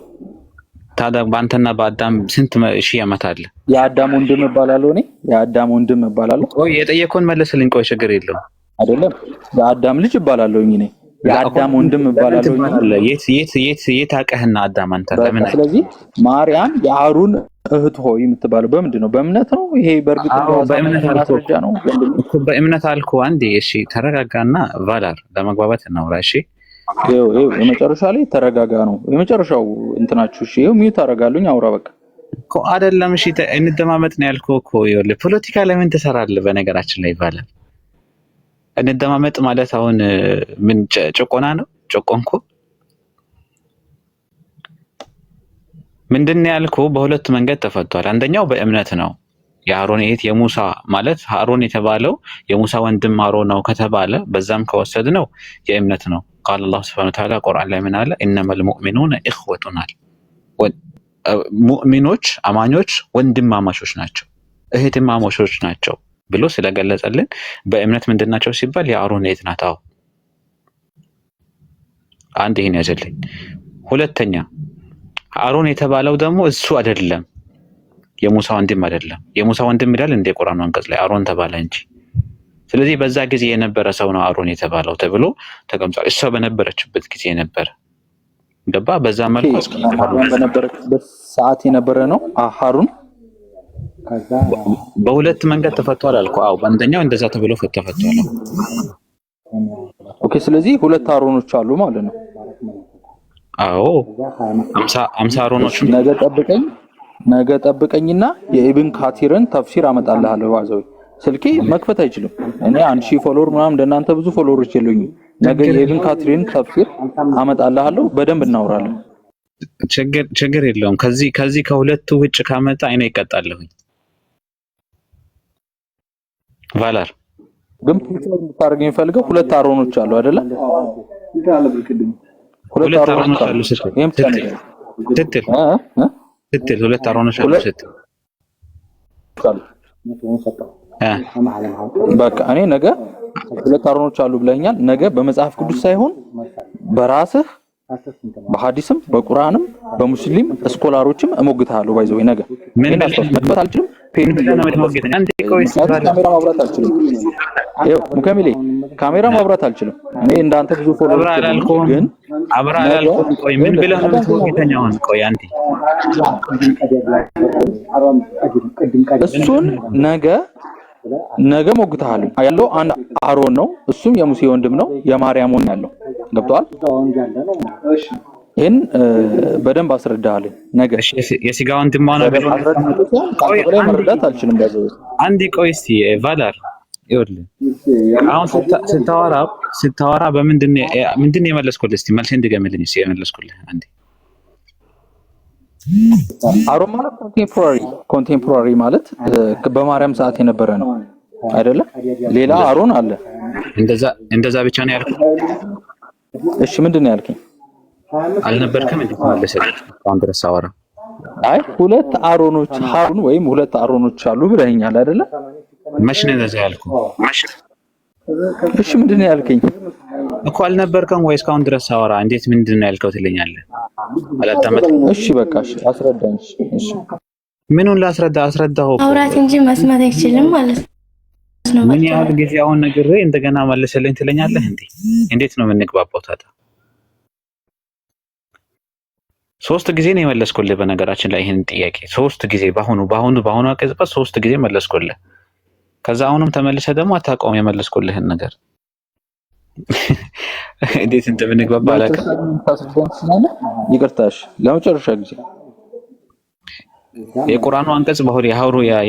ታዲያ በአንተና በአዳም ስንት ሺህ ዓመት አለ? የአዳም ወንድም እባላለሁ። እኔ የአዳም ወንድም እባላለሁ። ቆይ የጠየቀውን መለስልኝ። ቆይ ችግር የለውም። አይደለም የአዳም ልጅ እባላለሁ እኔ የአዳም ወንድም እባላለሁ። የት አውቀህና አዳም አንተ ለምን? ስለዚህ ማርያም የአሮን እህት ሆይ የምትባለው በምንድን ነው? በእምነት ነው። ይሄ በእርግጥ ማስረጃ ነው። በእምነት አልኩህ። አንዴ እሺ ተረጋጋና ቫላር ለመግባባት እናውራ። እሺ የመጨረሻ ላይ ተረጋጋ ነው የመጨረሻው እንትናችሁ። እሺ ሚዩት አደርጋለሁኝ። አውራ በቃ እኮ አይደለም። እሺ እንደማመጥ ነው ያልኩህ እኮ። ይኸውልህ ፖለቲካ ለምን ትሰራለህ? በነገራችን ላይ ቫላር እንደማመጥ ማለት አሁን ምን ጭቆና ነው? ጭቆንኩ ምንድን ነው ያልኩህ? በሁለት መንገድ ተፈቷል። አንደኛው በእምነት ነው። የአሮን እህት የሙሳ ማለት አሮን የተባለው የሙሳ ወንድም አሮን ነው ከተባለ በዛም ከወሰድነው የእምነት ነው። ቃል አላህ ሱብሓነሁ ወተዓላ ቁርአን ላይ ምን አለ? ኢነመል ሙእሚኑነ ኢኽወቱን አለ። ሙእሚኖች አማኞች ወንድማማቾች ናቸው፣ እህትማማቾች ናቸው ብሎ ስለገለጸልን በእምነት ምንድናቸው ሲባል የአሮን እህት ናት። አዎ አንድ ይሄን ያዘልኝ። ሁለተኛ አሮን የተባለው ደግሞ እሱ አይደለም፣ የሙሳ ወንድም አይደለም። የሙሳ ወንድም ይላል እንደ ቁርአኑ አንቀጽ ላይ አሮን ተባለ እንጂ። ስለዚህ በዛ ጊዜ የነበረ ሰው ነው አሮን የተባለው ተብሎ ተቀምጧል። እሷ በነበረችበት ጊዜ የነበረ ገባ። በዛ መልኩ በነበረችበት ሰዓት የነበረ ነው አሮን። በሁለት መንገድ ተፈቷል አልኩ። አዎ በአንደኛው እንደዛ ተብሎ ተፈቷል። ኦኬ ስለዚህ ሁለት አሮኖች አሉ ማለት ነው። አዎ 50 አሮኖች። ነገ ጠብቀኝ ነገ ጠብቀኝና የኢብን ካቲርን ተፍሲር አመጣልሃለሁ። ባዘው ስልኬ መክፈት አይችልም። እኔ 1000 ፎሎወር ምናምን እንደናንተ ብዙ ፎሎወሮች የሉኝም። ነገ የኢብን ካቲርን ተፍሲር አመጣልሃለሁ። በደንብ እናወራለን። ችግር የለውም። ከዚህ ከሁለቱ ውጭ ካመጣ እኔ ይቀጣለሁኝ። ቫላር ግን ፕሪፈር የምታደርገኝ ፈልገው ሁለት አሮኖች አሉ አይደለ? ሁለት አሮኖች አሉ ስትል ሁለት አሮኖች አሉ ስትል በቃ እኔ ነገ ሁለት አሮኖች አሉ ብለኛል። ነገ በመጽሐፍ ቅዱስ ሳይሆን በራስህ በሐዲስም በቁርአንም በሙስሊም ስኮላሮችም እሞግታለሁ። ባይዘው ነገ ምን መጥፋት አልችልም። ካሜራ ማብራት አልችልም። ሙከሚሌ ካሜራ ማብራት አልችልም። እኔ እንዳንተ ብዙ ፎሎወር አላልኩም፣ ግን አብራ አላልኩም። ቆይ ምን ብለህ ነው የምትሞግተኛውን? ቆይ አንዴ እሱን ነገ ሞግታለሁ ያለው አንድ አሮን ነው። እሱም የሙሴ ወንድም ነው፣ የማርያም ወንድም ያለው ገብቷል። ይሄን በደንብ አስረዳሃለሁ። ነገ የስጋ ወንድም ነው ብሎ መረዳት አልችልም። ባዘው አንዴ ቆይ እስቲ ቫላር ይኸውልህ፣ አሁን ስታወራ ምንድን ነው የመለስኩልህ? እስቲ መልስ እንድገምልኝ እስቲ የመለስኩልህ አንዴ። አሮን ማለት ኮንቴምፖራሪ ማለት በማርያም ሰዓት የነበረ ነው አይደለ? ሌላ አሮን አለ። እንደዛ ብቻ ነው ያልኩት። እሺ ምንድን ነው ያልከኝ? አልነበርክም እንዴ መለሰልኝ? አሁን ድረስ አወራ። አይ ሁለት አሮኖች ሃሩን ወይም ሁለት አሮኖች አሉ ብለኸኛል አይደለ? መች ነው እንደዛ ያልኩት? እሺ ምንድን ነው ያልከኝ እኮ? አልነበርክም ወይ? እስካሁን ድረስ አወራ። እንዴት ምንድን ነው ያልከው ትለኛለህ? አላዳመጥኩም። እሺ በቃ አስረዳኝ። እሺ ምኑን ላስረዳ? አስረዳኸው እኮ አውራት እንጂ መስማት አይችልም ማለት ነው። ምን ያህል ጊዜ አሁን ነግሬ እንደገና መለሰልኝ ትለኛለህ እንዴ? እንዴት ነው የምንግባባው ታዲያ? 3 ጊዜ ነው የመለስኩልህ። በነገራችን ላይ ይሄን ጥያቄ 3 ጊዜ በአሁኑ አቀዝበት 3 ጊዜ መለስኩልህ። ከዛ አሁንም ተመልሰህ ደግሞ አታውቀውም የመለስኩልህን ነገር። እንዴት እንደምንግባባ አላውቅም። ይቅርታሽ ለመጨረሻ ጊዜ የቁርአኑ አንቀጽ ያ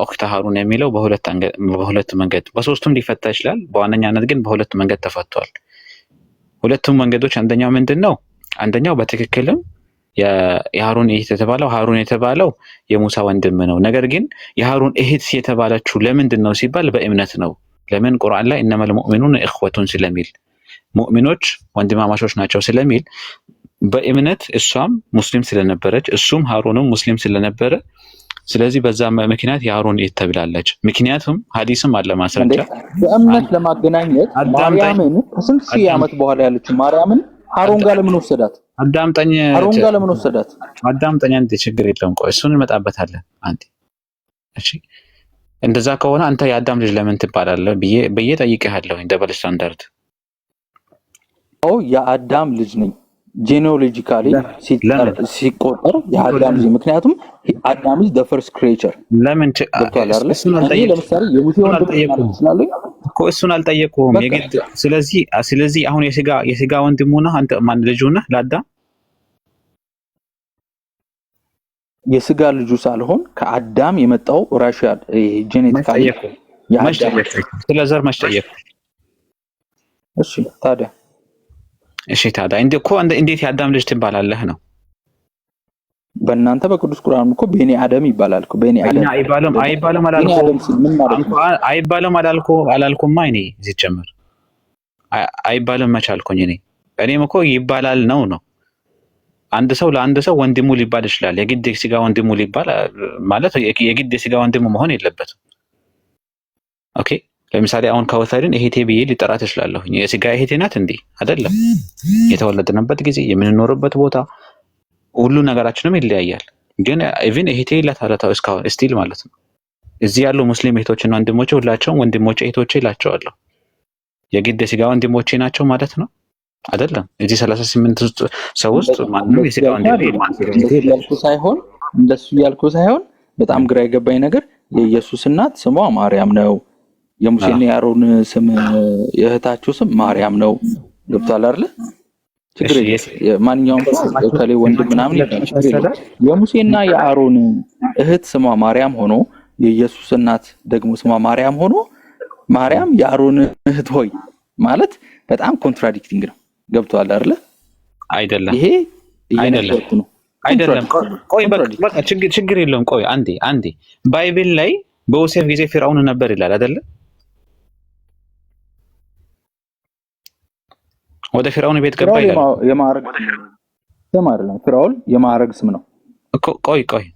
ኡኽተ ሃሩን የሚለው በሁለት መንገድ በሶስቱም ሊፈታ ይችላል። በዋነኛነት ግን በሁለት መንገድ ተፈቷል። ሁለቱም መንገዶች አንደኛው በትክክልም የሃሩን እህት የተባለው የሙሳ ወንድም ነው። ነገር ግን የሃሩን እህት የተባለችው ለምንድን ነው ሲባል በእምነት ነው። ለምን? ቁርአን ላይ እነመል ሙእሚኑን ኢኽወቱን ስለሚል ሙእሚኖች ወንድማማቾች ናቸው ስለሚል በእምነት እሷም ሙስሊም ስለነበረች እሱም ሃሩንም ሙስሊም ስለነበረ ስለዚህ በዛ ምክንያት የሃሩን እህት ተብላለች። ምክንያቱም ሐዲስም አለ ማስረጃ። በእምነት ለማገናኘት ማርያምን ከስንት ሺህ ዓመት በኋላ ያለችው ማርያምን ሃሩን ጋር ለምን ወሰዳት? አዳምጠኝ። አንተ ችግር የለውም። ቆይ እሱን እንመጣበታለን አንዴ። እሺ እንደዛ ከሆነ አንተ የአዳም ልጅ ለምን ትባላለህ ብዬ ጠይቄሃለሁ። ደብል ስታንዳርድ የአዳም ልጅ ነኝ ጄኔኦሎጂካሊ ሲቆጠር የአዳም ልጅ፣ ምክንያቱም አዳም ልጅ the first creature ለምን ለምሳሌ የሙሴ ወንድም ስላለኝ እኮ እሱን አልጠየቁህም የግድ። ስለዚህ አሁን የስጋ ወንድሙ ነህ አንተ። ማን ልጁ ነህ ለአዳም? የስጋ ልጁ ሳልሆን ከአዳም የመጣው ራሽያል ጄኔቲካሊ ስለ ዘር መች ጠየቁ? እሺ ታዲያ እንዴት የአዳም ልጅ ትባላለህ ነው? በእናንተ በቅዱስ ቁርአን እኮ ቤኒ አደም ይባላል እኮ። ቤኒ አደም አይባልም አላልኩማ እኔ ሲጀመር አይባልም መች አልኩኝ እኔ? እኔም እኮ ይባላል ነው። አንድ ሰው ለአንድ ሰው ወንድሙ ሊባል ይችላል። የግድ የስጋ ወንድሙ ሊባል ማለት የግድ የስጋ ወንድሙ መሆን የለበትም። ኦኬ ለምሳሌ አሁን ከወተርን እህቴ ብዬ ሊጠራት እችላለሁ። የስጋ እህቴ ናት እንዴ? አይደለም። የተወለድንበት ጊዜ፣ የምንኖርበት ቦታ፣ ሁሉ ነገራችንም ይለያያል። ግን ኢቭን እህቴ ይላታለታው እስካሁን ስቲል ማለት ነው። እዚህ ያሉ ሙስሊም እህቶችና ወንድሞቼ ሁላቸውም ወንድሞቼ እህቶቼ ይላቸዋለሁ። የግድ የስጋ ወንድሞቼ ናቸው ማለት ነው? አይደለም። እዚህ 38 ሰው ውስጥ ማንንም የስጋ ወንድም እንደሱ ያልኩ ሳይሆን በጣም ግራ የገባኝ ነገር የኢየሱስ እናት ስሟ ማርያም ነው። የሙሴና የአሮን ስም የእህታቸው ስም ማርያም ነው። ገብቷል አይደል? ችግር የለም። ማንኛውም ከሌ ወንድም ምናምን ይችላል። የሙሴና የአሮን እህት ስሟ ማርያም ሆኖ የኢየሱስ እናት ደግሞ ስሟ ማርያም ሆኖ ማርያም የአሮን እህት ሆይ ማለት በጣም ኮንትራዲክቲንግ ነው። ገብቶሃል አይደለ? አይደለም ይሄ አይደለም። ቆይ በቃ ችግር የለውም። ቆይ አንዴ ባይብል ላይ በዮሴፍ ጊዜ ፊርዓውን ነበር ይላል አይደለ? ወደ ፊርዓውን ቤት ገባ ይላል። የማዕረግ ስም አይደለም። ፊርዓውን የማዕረግ ስም ነው።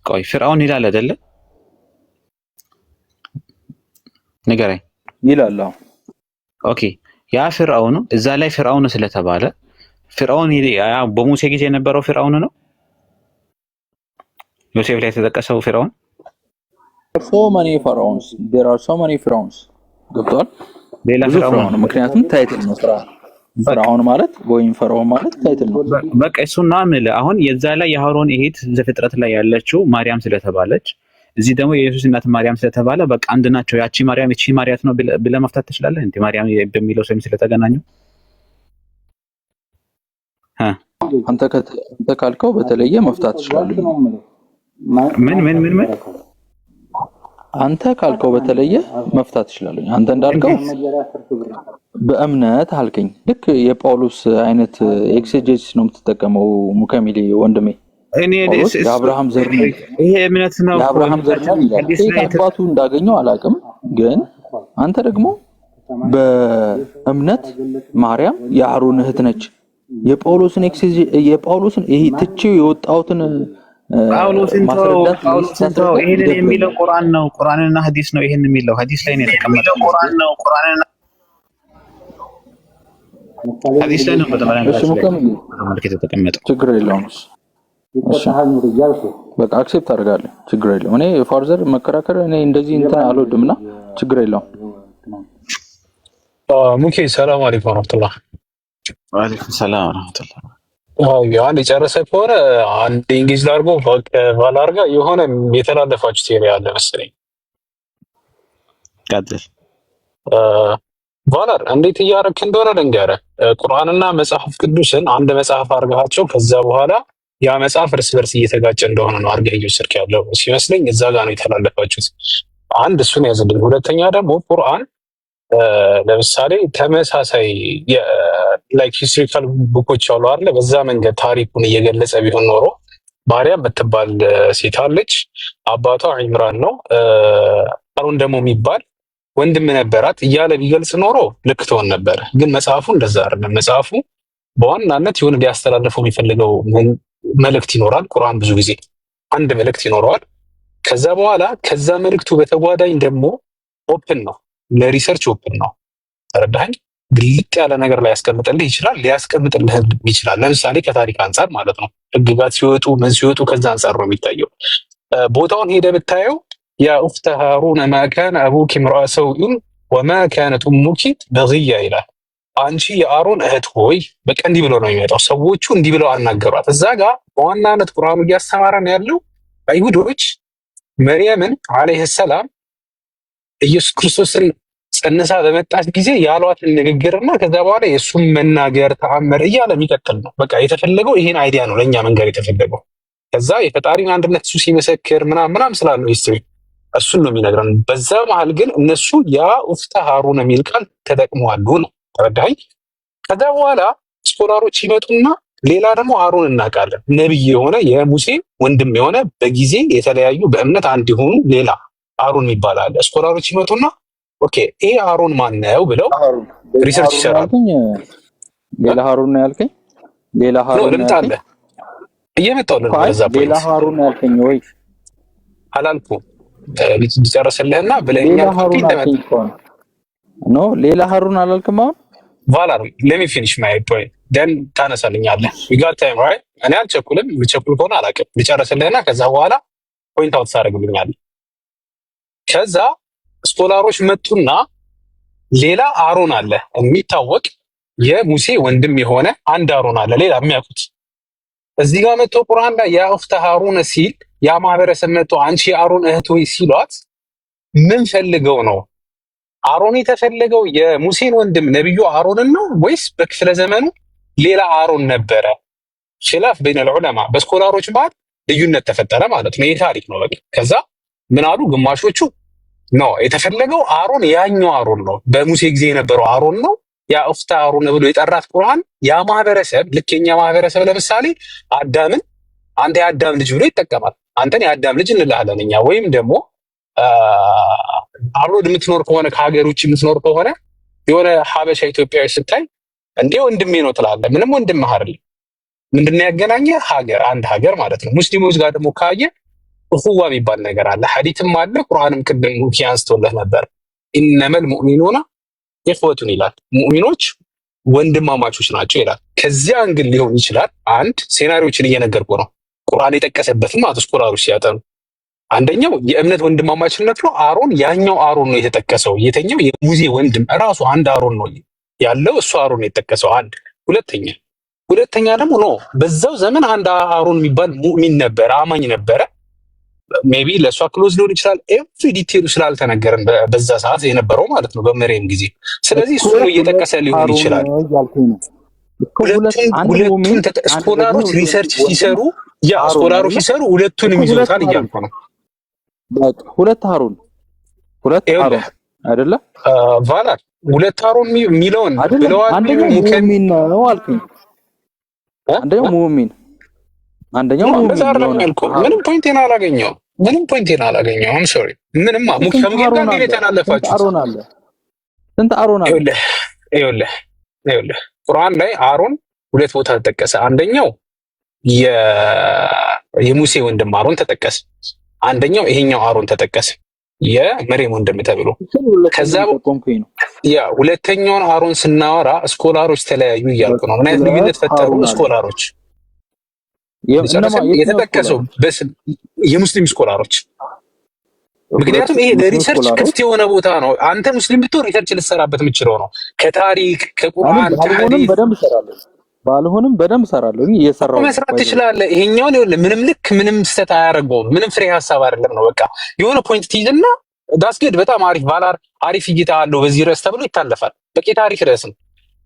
ቆይ ፊርዓውን ይላል አይደለ? ንገረኝ ይላል። ኦኬ ያ ፊርዓውን እዛ ላይ ፊርዓውን ስለተባለ ፊርዓውን በሙሴ ጊዜ የነበረው ፊርዓውን ነው። ዮሴፍ ላይ የተጠቀሰው ፊርዓውን so many pharaohs there are so many pharaohs ገብቷል። ሌላ ፊርዓውን ምክንያቱም ታይትል ነው። ፊርዓውን ማለት ወይም ፈርዖን ማለት ታይትል ነው። በቃ እሱና ምለ አሁን የዛ ላይ የአሮን እህት ዘፍጥረት ላይ ያለችው ማርያም ስለተባለች እዚህ ደግሞ የኢየሱስ እናት ማርያም ስለተባለ በቃ አንድ ናቸው። ያቺ ማርያም እቺ ማርያም ነው ብለህ መፍታት ትችላለህ እንዴ? ማርያም በሚለው ስም ስለተገናኙ አንተ ካልከው በተለየ መፍታት ትችላለህ። ምን አንተ ካልከው በተለየ መፍታት ትችላለህ። አንተ እንዳልከው በእምነት አልከኝ። ልክ የጳውሎስ አይነት ኤክሴጀሲስ ነው የምትጠቀመው ሙከሚሊ ወንድሜ። እኔ የአብርሃም ዘር ነው ይሄ እምነት ነው። የአብርሃም ዘር ነው አባቱ እንዳገኘው አላውቅም፣ ግን አንተ ደግሞ በእምነት ማርያም የአሮን እህት ነች። የጳውሎስን ይሄ ትቼው የወጣሁትን ጳውሎስን ተው። ይሄንን የሚለው ቁርአን ነው። ቁርአንና ሐዲስ ነው። ይሄን የሚለው ሐዲስ ላይ ነው የተቀመጠው። ቁርአንና ሐዲስ ላይ ነው የተቀመጠው። ችግር የለውም። በቃ አክሴፕት አድርጋለሁ። ችግር የለውም። እኔ ፋርዘር መከራከር እኔ እንደዚህ እንትን አልወድምና ችግር የለውም። ሙኬ ሰላም አለይኩም ወራህመቱላህ። ወአለይኩም ሰላም ወራህመቱላህ። ያን የጨረሰ ከሆነ አንድ እንግሊዝ ላርጎ ባላርጋ የሆነ የተላለፋችሁ ቴሪ አለ መሰለኝ። ቀጥል። ቫላር እንዴት እያደረክ እንደሆነ ልንገርህ። ቁርአንና መጽሐፍ ቅዱስን አንድ መጽሐፍ አድርጋቸው ከዛ በኋላ ያ መጽሐፍ እርስ በርስ እየተጋጨ እንደሆነ ነው አድርገህ እየወሰድክ ያለው ሲመስለኝ። እዛ ጋር ነው የተላለፋችሁት። አንድ እሱን ያዝልኝ። ሁለተኛ ደግሞ ቁርአን ለምሳሌ ተመሳሳይ ላይክ ሂስቶሪካል ቡኮች አሉ አይደል? በዛ መንገድ ታሪኩን እየገለጸ ቢሆን ኖሮ ማርያም የምትባል ሴት አለች፣ አባቷ ዒምራን ነው፣ አሮን ደግሞ የሚባል ወንድም ነበራት እያለ ቢገልጽ ኖሮ ልክ ትሆን ነበር። ግን መጽሐፉ እንደዛ አይደለም። መጽሐፉ በዋናነት የሆነ ሊያስተላልፈው የሚፈልገው መልእክት ይኖራል። ቁርአን ብዙ ጊዜ አንድ መልእክት ይኖረዋል። ከዛ በኋላ ከዛ መልእክቱ በተጓዳኝ ደግሞ ኦፕን ነው፣ ለሪሰርች ኦፕን ነው። ተረዳኸኝ? ግልጥ ያለ ነገር ላይ ያስቀምጥልህ ይችላል፣ ሊያስቀምጥልህ ይችላል። ለምሳሌ ከታሪክ አንጻር ማለት ነው። ህግጋት ሲወጡ ምን ሲወጡ ከዛ አንጻር ነው የሚታየው። ቦታውን ሄደ ብታየው ያ ኡኽተ ሃሩን ማ ካነ አቡኪ ምርአ ሰውኢን ወማ ካነት ኡሙኪ በግያ ይላል። አንቺ የአሮን እህት ሆይ በቃ እንዲህ ብሎ ነው የሚመጣው። ሰዎቹ እንዲህ ብለው አናገሯት። እዛ ጋር በዋናነት ቁርአኑ እያስተማረን ያለው አይሁዶች መርየምን አለይሂ ሰላም ኢየሱስ ክርስቶስን ጸንሳ በመጣች ጊዜ ያሏትን ንግግርና ከዛ በኋላ የእሱም መናገር ተአምር እያለ የሚቀጥል ነው። በቃ የተፈለገው ይሄን አይዲያ ነው ለእኛ መንገር የተፈለገው። ከዛ የፈጣሪን አንድነት እሱ ሲመሰክር ምናምን ስላለው ሂስትሪ እሱን ነው የሚነግረን። በዛ መሀል ግን እነሱ ያ ኡኽተ ሃሩን የሚል ቃል ተጠቅመዋል ነው። ተረዳኸኝ? ከዛ በኋላ ስኮላሮች ይመጡና ሌላ ደግሞ ሃሩን እናውቃለን፣ ነብይ የሆነ የሙሴ ወንድም የሆነ በጊዜ የተለያዩ በእምነት አንድ የሆኑ ሌላ ሃሩን ይባላል። ስኮላሮች ይመጡና ኦኬ ይሄ ሃሩን ማን ነው ብለው ሪሰርች ይሰራሉ። ሌላ ሃሩን ነው ያልከኝ? ሌላ ሃሩን ልምጣለ እየመጣሁልህ ነው። ለዛ ሌላ ሃሩን ነው ያልከኝ ወይ አላልኩም? ልጨርስልህና ብለኛ ኖ ሌላ ሃሩን አላልክም። አሁን ቫላር let me finish my point then ታነሳልኛለህ። we got time right? እኔ አልቸኩልም። ልቸኩል ከሆነ አላውቅም። ልጨርስልህና ከዛ በኋላ ፖይንት አውት ታደርግልኛለህ። ከዛ ስኮላሮች መጡና ሌላ አሮን አለ የሚታወቅ የሙሴ ወንድም የሆነ አንድ አሮን አለ ሌላ የሚያውቁት። እዚህ ጋር መጥቶ ቁርአን ላይ ያ ኡኽተ ሃሩን ሲል ያ ማህበረሰብ መጥቶ አንቺ የአሮን እህት ሆይ ሲሏት ምን ፈልገው ነው? አሮን የተፈለገው የሙሴን ወንድም ነብዩ አሮንን ነው ወይስ በክፍለ ዘመኑ ሌላ አሮን ነበረ። ኺላፍ በይነ ዑለማ በስኮላሮች መሃል ልዩነት ተፈጠረ ማለት ነው። ይህ ታሪክ ነው። በቃ ከዛ ምን አሉ ግማሾቹ ነው የተፈለገው አሮን ያኛው አሮን ነው፣ በሙሴ ጊዜ የነበረው አሮን ነው። ያ ኡፍታ አሮን ብሎ የጠራት ቁርአን ያ ማህበረሰብ ልክ የኛ ማህበረሰብ ለምሳሌ አዳምን አንተ የአዳም ልጅ ብሎ ይጠቀማል። አንተን የአዳም ልጅ እንልሃለን እኛ። ወይም ደግሞ አብሮድ የምትኖር ከሆነ ከሀገር ውጭ የምትኖር ከሆነ የሆነ ሀበሻ ኢትዮጵያዊ ስታይ እንዴ ወንድሜ ነው ትላለህ። ምንም ወንድምህ አይደለም። ምንድነው ያገናኘ? ሀገር፣ አንድ ሀገር ማለት ነው። ሙስሊሞች ጋር ደግሞ ካየ እኹዋ የሚባል ነገር አለ። ሐዲትም አለ። ቁርአንም ቅድም ሙኪ አንስቶልህ ነበር። ኢነመል ሙእሚኑና ኢኽወቱን ይላል። ሙእሚኖች ወንድማማቾች ናቸው ይላል። ከዚያ እንግል ሊሆን ይችላል። አንድ ሴናሪዎችን እየነገርኩ ነው። ቁርአን የጠቀሰበትም ማለት ስኮላሮች ሲያጠኑ አንደኛው የእምነት ወንድማማችነት ነው። አሮን ያኛው አሮን ነው የተጠቀሰው። የተኛው የሙሴ ወንድም ራሱ አንድ አሮን ነው ያለው። እሱ አሮን ነው የተጠቀሰው። አንድ ሁለተኛ ደግሞ ነው በዛው ዘመን አንድ አሮን የሚባል ሙእሚን ነበረ፣ አማኝ ነበረ። ሜቢ ለእሷ ክሎዝ ሊሆን ይችላል። ኤቭሪ ዲቴሉ ስላልተነገረን በዛ ሰዓት የነበረው ማለት ነው በመሬም ጊዜ። ስለዚህ እሱ እየጠቀሰ ሊሆን ይችላል። ሁለቱን ስኮላሮች ሪሰርች ሲሰሩ ስኮላሮች ሲሰሩ ሁለቱንም ይዞታል እያልኩ ነው። ሁለት አሮን አይደለ? ቫላር ሁለት አሮን የሚለውን ብለዋል። ሙእሚን ነው አልኩኝ። አንደኛው ሙእሚን ምንም ፖይንቴን አላገኘሁም። ሶሪ ምንም ሙከም ጋር ግን የተላለፋችሁ አሮን አለ። ስንት አሮን አለ? ይኸውልህ ቁርአን ላይ አሮን ሁለት ቦታ ተጠቀሰ። አንደኛው የሙሴ ወንድም አሮን ተጠቀሰ። አንደኛው ይሄኛው አሮን ተጠቀሰ፣ የመሬም ወንድም ተብሎ። ከዛ ሁለተኛውን አሮን ስናወራ ስኮላሮች ተለያዩ እያልኩ ነው። ምን አይነት ልዩነት ፈጠሩ ስኮላሮች? የተጠቀሰው የሙስሊም ስኮላሮች። ምክንያቱም ይሄ ለሪሰርች ክፍት የሆነ ቦታ ነው። አንተ ሙስሊም ብትሆን ሪሰርች ልትሰራበት የምችለው ነው። ከታሪክ ከቁርአን ከሐዲስ ባልሆንም በደንብ እሰራለሁ። እየሰራሁ መስራት ትችላለህ። ይሄኛውን ይኸውልህ ምንም ስህተት አያደርገውም። ምንም ፍሬ ሀሳብ አይደለም ነው። በቃ የሆነ ፖይንት ትይዝና ዳስገድ በጣም አሪፍ ቫላር አሪፍ እይታ አለው በዚህ ርዕስ ተብሎ ይታለፋል። በቂ ታሪክ ርዕስ ነው።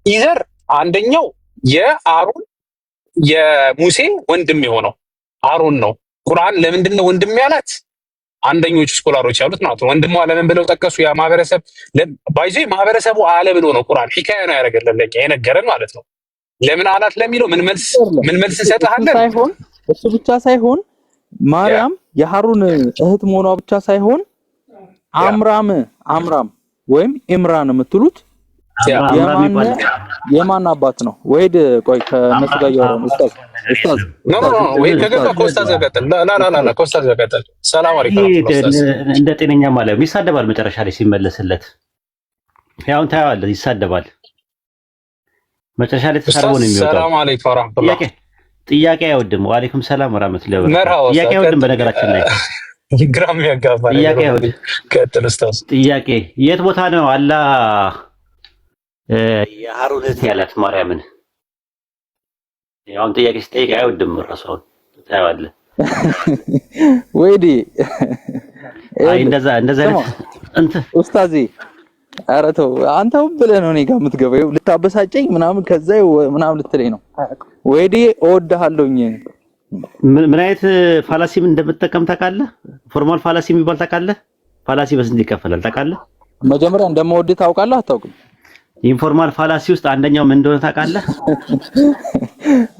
ኢዘር አንደኛው የአሮን የሙሴ ወንድም የሆነው አሮን ነው። ቁርአን ለምንድን ነው ወንድም ያላት? አንደኞቹ ስኮላሮች ያሉት ማለት ነው። ወንድሟ ለምን ብለው ጠቀሱ? ያ ማህበረሰብ ባይዞ ማህበረሰቡ አለ ብሎ ነው ቁርአን ሂካያ ነው ያደረገልን የነገረን ማለት ነው። ለምን አላት ለሚለው ምን መልስ እንሰጥሃለን? እሱ ብቻ ሳይሆን ማርያም የሃሩን እህት መሆኗ ብቻ ሳይሆን አምራም ወይም ኢምራን የምትሉት የማን አባት ነው? ወይድ ቆይ ከነሱ ጋር ያወራው ኡስታዝ ወይ ከገባ ኮስታዝ ያቀጥል። ላ ኮስታዝ ያቀጥል። ሰላም አለይኩም። እንደ ጤነኛ ማለት ይሳደባል። መጨረሻ ላይ ሲመለስለት ያውን ታያዋለህ፣ ይሳደባል። መጨረሻ ላይ ተሳርቦ ነው የሚወጣው። ሰላም አለይኩም ወራህመቱላህ። ጥያቄ አይወድም። ወአለይኩም ሰላም ወራህመቱላህ። ጥያቄ አይወድም። በነገራችን ላይ ግራም ያጋባ ጥያቄ አይወድም። ቀጥል ኡስታዝ። ጥያቄ የት ቦታ ነው አላህ የሃሩን እህት ያላት ማርያምን? ያውን ጥያቄ ስጠይቅ አይወድም። ራስዎን ታያዋለህ ወይዲ አይ እንደዛ እንት ኡስታዚ ኧረ ተው አንተው ብለህ ነው እኔ ጋር የምትገባው ልታበሳጨኝ ምናምን ከዛ ምናምን ልትለኝ ነው። ወይዲ እወድሃለሁኝ። ምን አይነት ፋላሲም እንደምትጠቀም ታውቃለህ? ፎርማል ፋላሲ የሚባል ታውቃለህ? ፋላሲ በስንት ይከፈላል ታውቃለህ? መጀመሪያ እንደምወድህ ታውቃለህ አታውቅም? ኢንፎርማል ፋላሲ ውስጥ አንደኛው ምን እንደሆነ ታውቃለህ?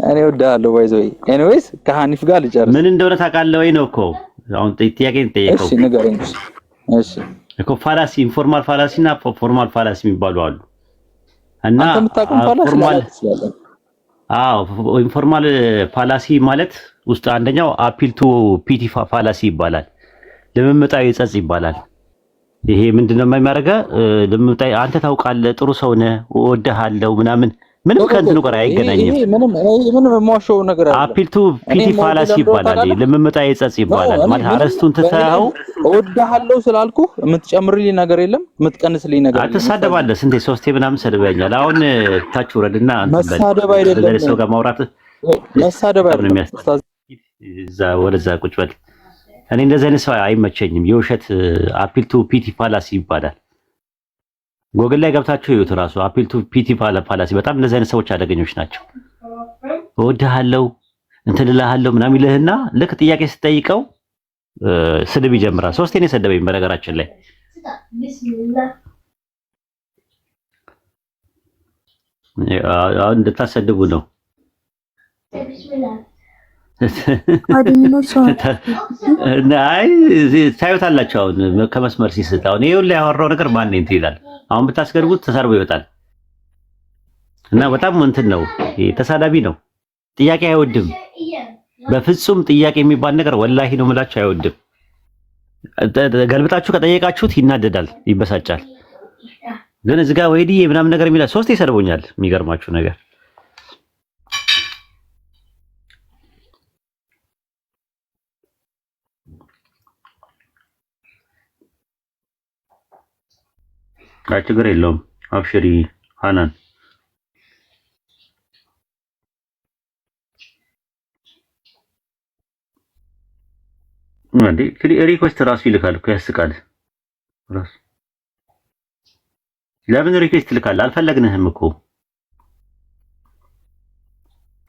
እኔ እወድሃለሁ ባይዘይ። ኤኒዌይስ ከሐኒፍ ጋር ልጨርስ። ምን እንደሆነ ታውቃለህ ወይ ነው እኮ አሁን ጥያቄን ጠየቀው። እሺ ንገረኝ። እሺ እኮ ፋላሲ ኢንፎርማል ፋላሲ እና ፎርማል ፋላሲ የሚባሉ አሉ። እና አንተ የምታውቀው ፋላሲ ኢንፎርማል ፋላሲ ማለት ውስጥ አንደኛው አፒል ቱ ፒቲ ፋላሲ ይባላል። ልምምጣዊ ጸጽ ይባላል። ይሄ ምንድነው የሚያደርገው? ልምምጣዊ አንተ ታውቃለህ፣ ጥሩ ሰው ነህ፣ እወድሃለሁ ምናምን ምንም ከእንትኑ ጋር አይገናኝም። ይሄ ምንም የማዋሸው ነገር አይደለም። አፒል ቱ ፒቲ ፋላሲ ይባላል። ልምምጣዊ ጸጽ ይባላል። ማለት አረስቱን ትተኸው እወድሃለሁ ስላልኩህ የምትጨምርልኝ ነገር የለም፣ የምትቀንስልኝ ነገር የለም። አትሳደባለህ። ስንቴ ሶስቴ ምናምን ሰድበኛል። አሁን ታች ወረድና መሳደብ አይደለም ሰው ጋር ማውራት መሳደብ አይደለም። ወደዛ ቁጭ በል። እኔ እንደዚህ አይነት ሰው አይመቸኝም። የውሸት አፒል ቱ ፒቲ ፋላሲ ይባላል። ጎግል ላይ ገብታችሁ ይዩት። ራሱ አፒል ቱ ፒቲ ፋላሲ በጣም እንደዚህ አይነት ሰዎች አደገኞች ናቸው። እወድሃለሁ እንትን እልሃለሁ ምናምን ይልህና ልክ ጥያቄ ስትጠይቀው ስድብ ይጀምራል። ሶስቴ ነው የሰደበኝ በነገራችን ላይ እንድታሰድቡ ነው። አይ ታዩታላችሁ። አሁን ከመስመር ሲስት አሁን ይሄ ሁሉ ያወራው ነገር ማን እንትን ይላል። አሁን ብታስገድቡት ተሰርቦ ይወጣል እና በጣም እንትን ነው፣ ተሳዳቢ ነው። ጥያቄ አይወድም በፍጹም። ጥያቄ የሚባል ነገር ወላሂ ነው የምላችሁ አይወድም። ገልብጣችሁ ከጠየቃችሁት ይናደዳል፣ ይበሳጫል። ግን እዚህ ጋር ወይዲ ምናምን ነገር የሚላ ሶስት ይሰድቦኛል። የሚገርማችሁ ነገር ችግር የለውም። አብሽሪ ሃናን እንዴ ሪኩዌስት ራሱ ይልካል እኮ ያስቃል። ራሱ ለምን ሪኩዌስት ይልካል? አልፈለግንህም እኮ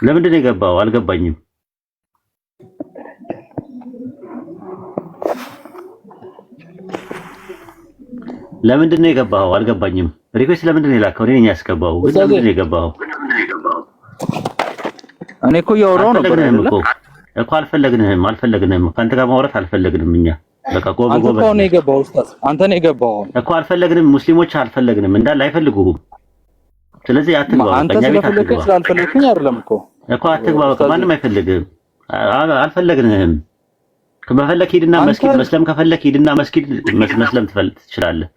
ለምንድን ነው የገባው? አልገባኝም። ለምንድን ነው የገባው? አልገባኝም። ሪኩዌስት ለምንድን ነው የላከው? እኔ ነኝ ያስገባው። ግን ለምንድን ነው የገባው? እኔ እኮ እያወራሁ ነበር እኮ አልፈለግንህም። ከአንተ ጋር ማውራት አልፈለግንም እኛ። በቃ ቆቦ አንተ እኮ ነው የገባው ኡስታዝ፣ አንተ ነው የገባው እኮ። አልፈለግንም፣ ሙስሊሞች አልፈለግንም፣ እንዳለ አይፈልጉህም። ስለዚህ አትግባ። አንተ ስለፈለግህ ስላልፈለግኝ አይደለም እኮ አትግባ። በቃ ማንም አይፈልግህም። አልፈለግንህም። ከመፈለክ ሂድና መስጊድ መስለም ከፈለክ ሂድና መስጊድ መስለም ትችላለህ።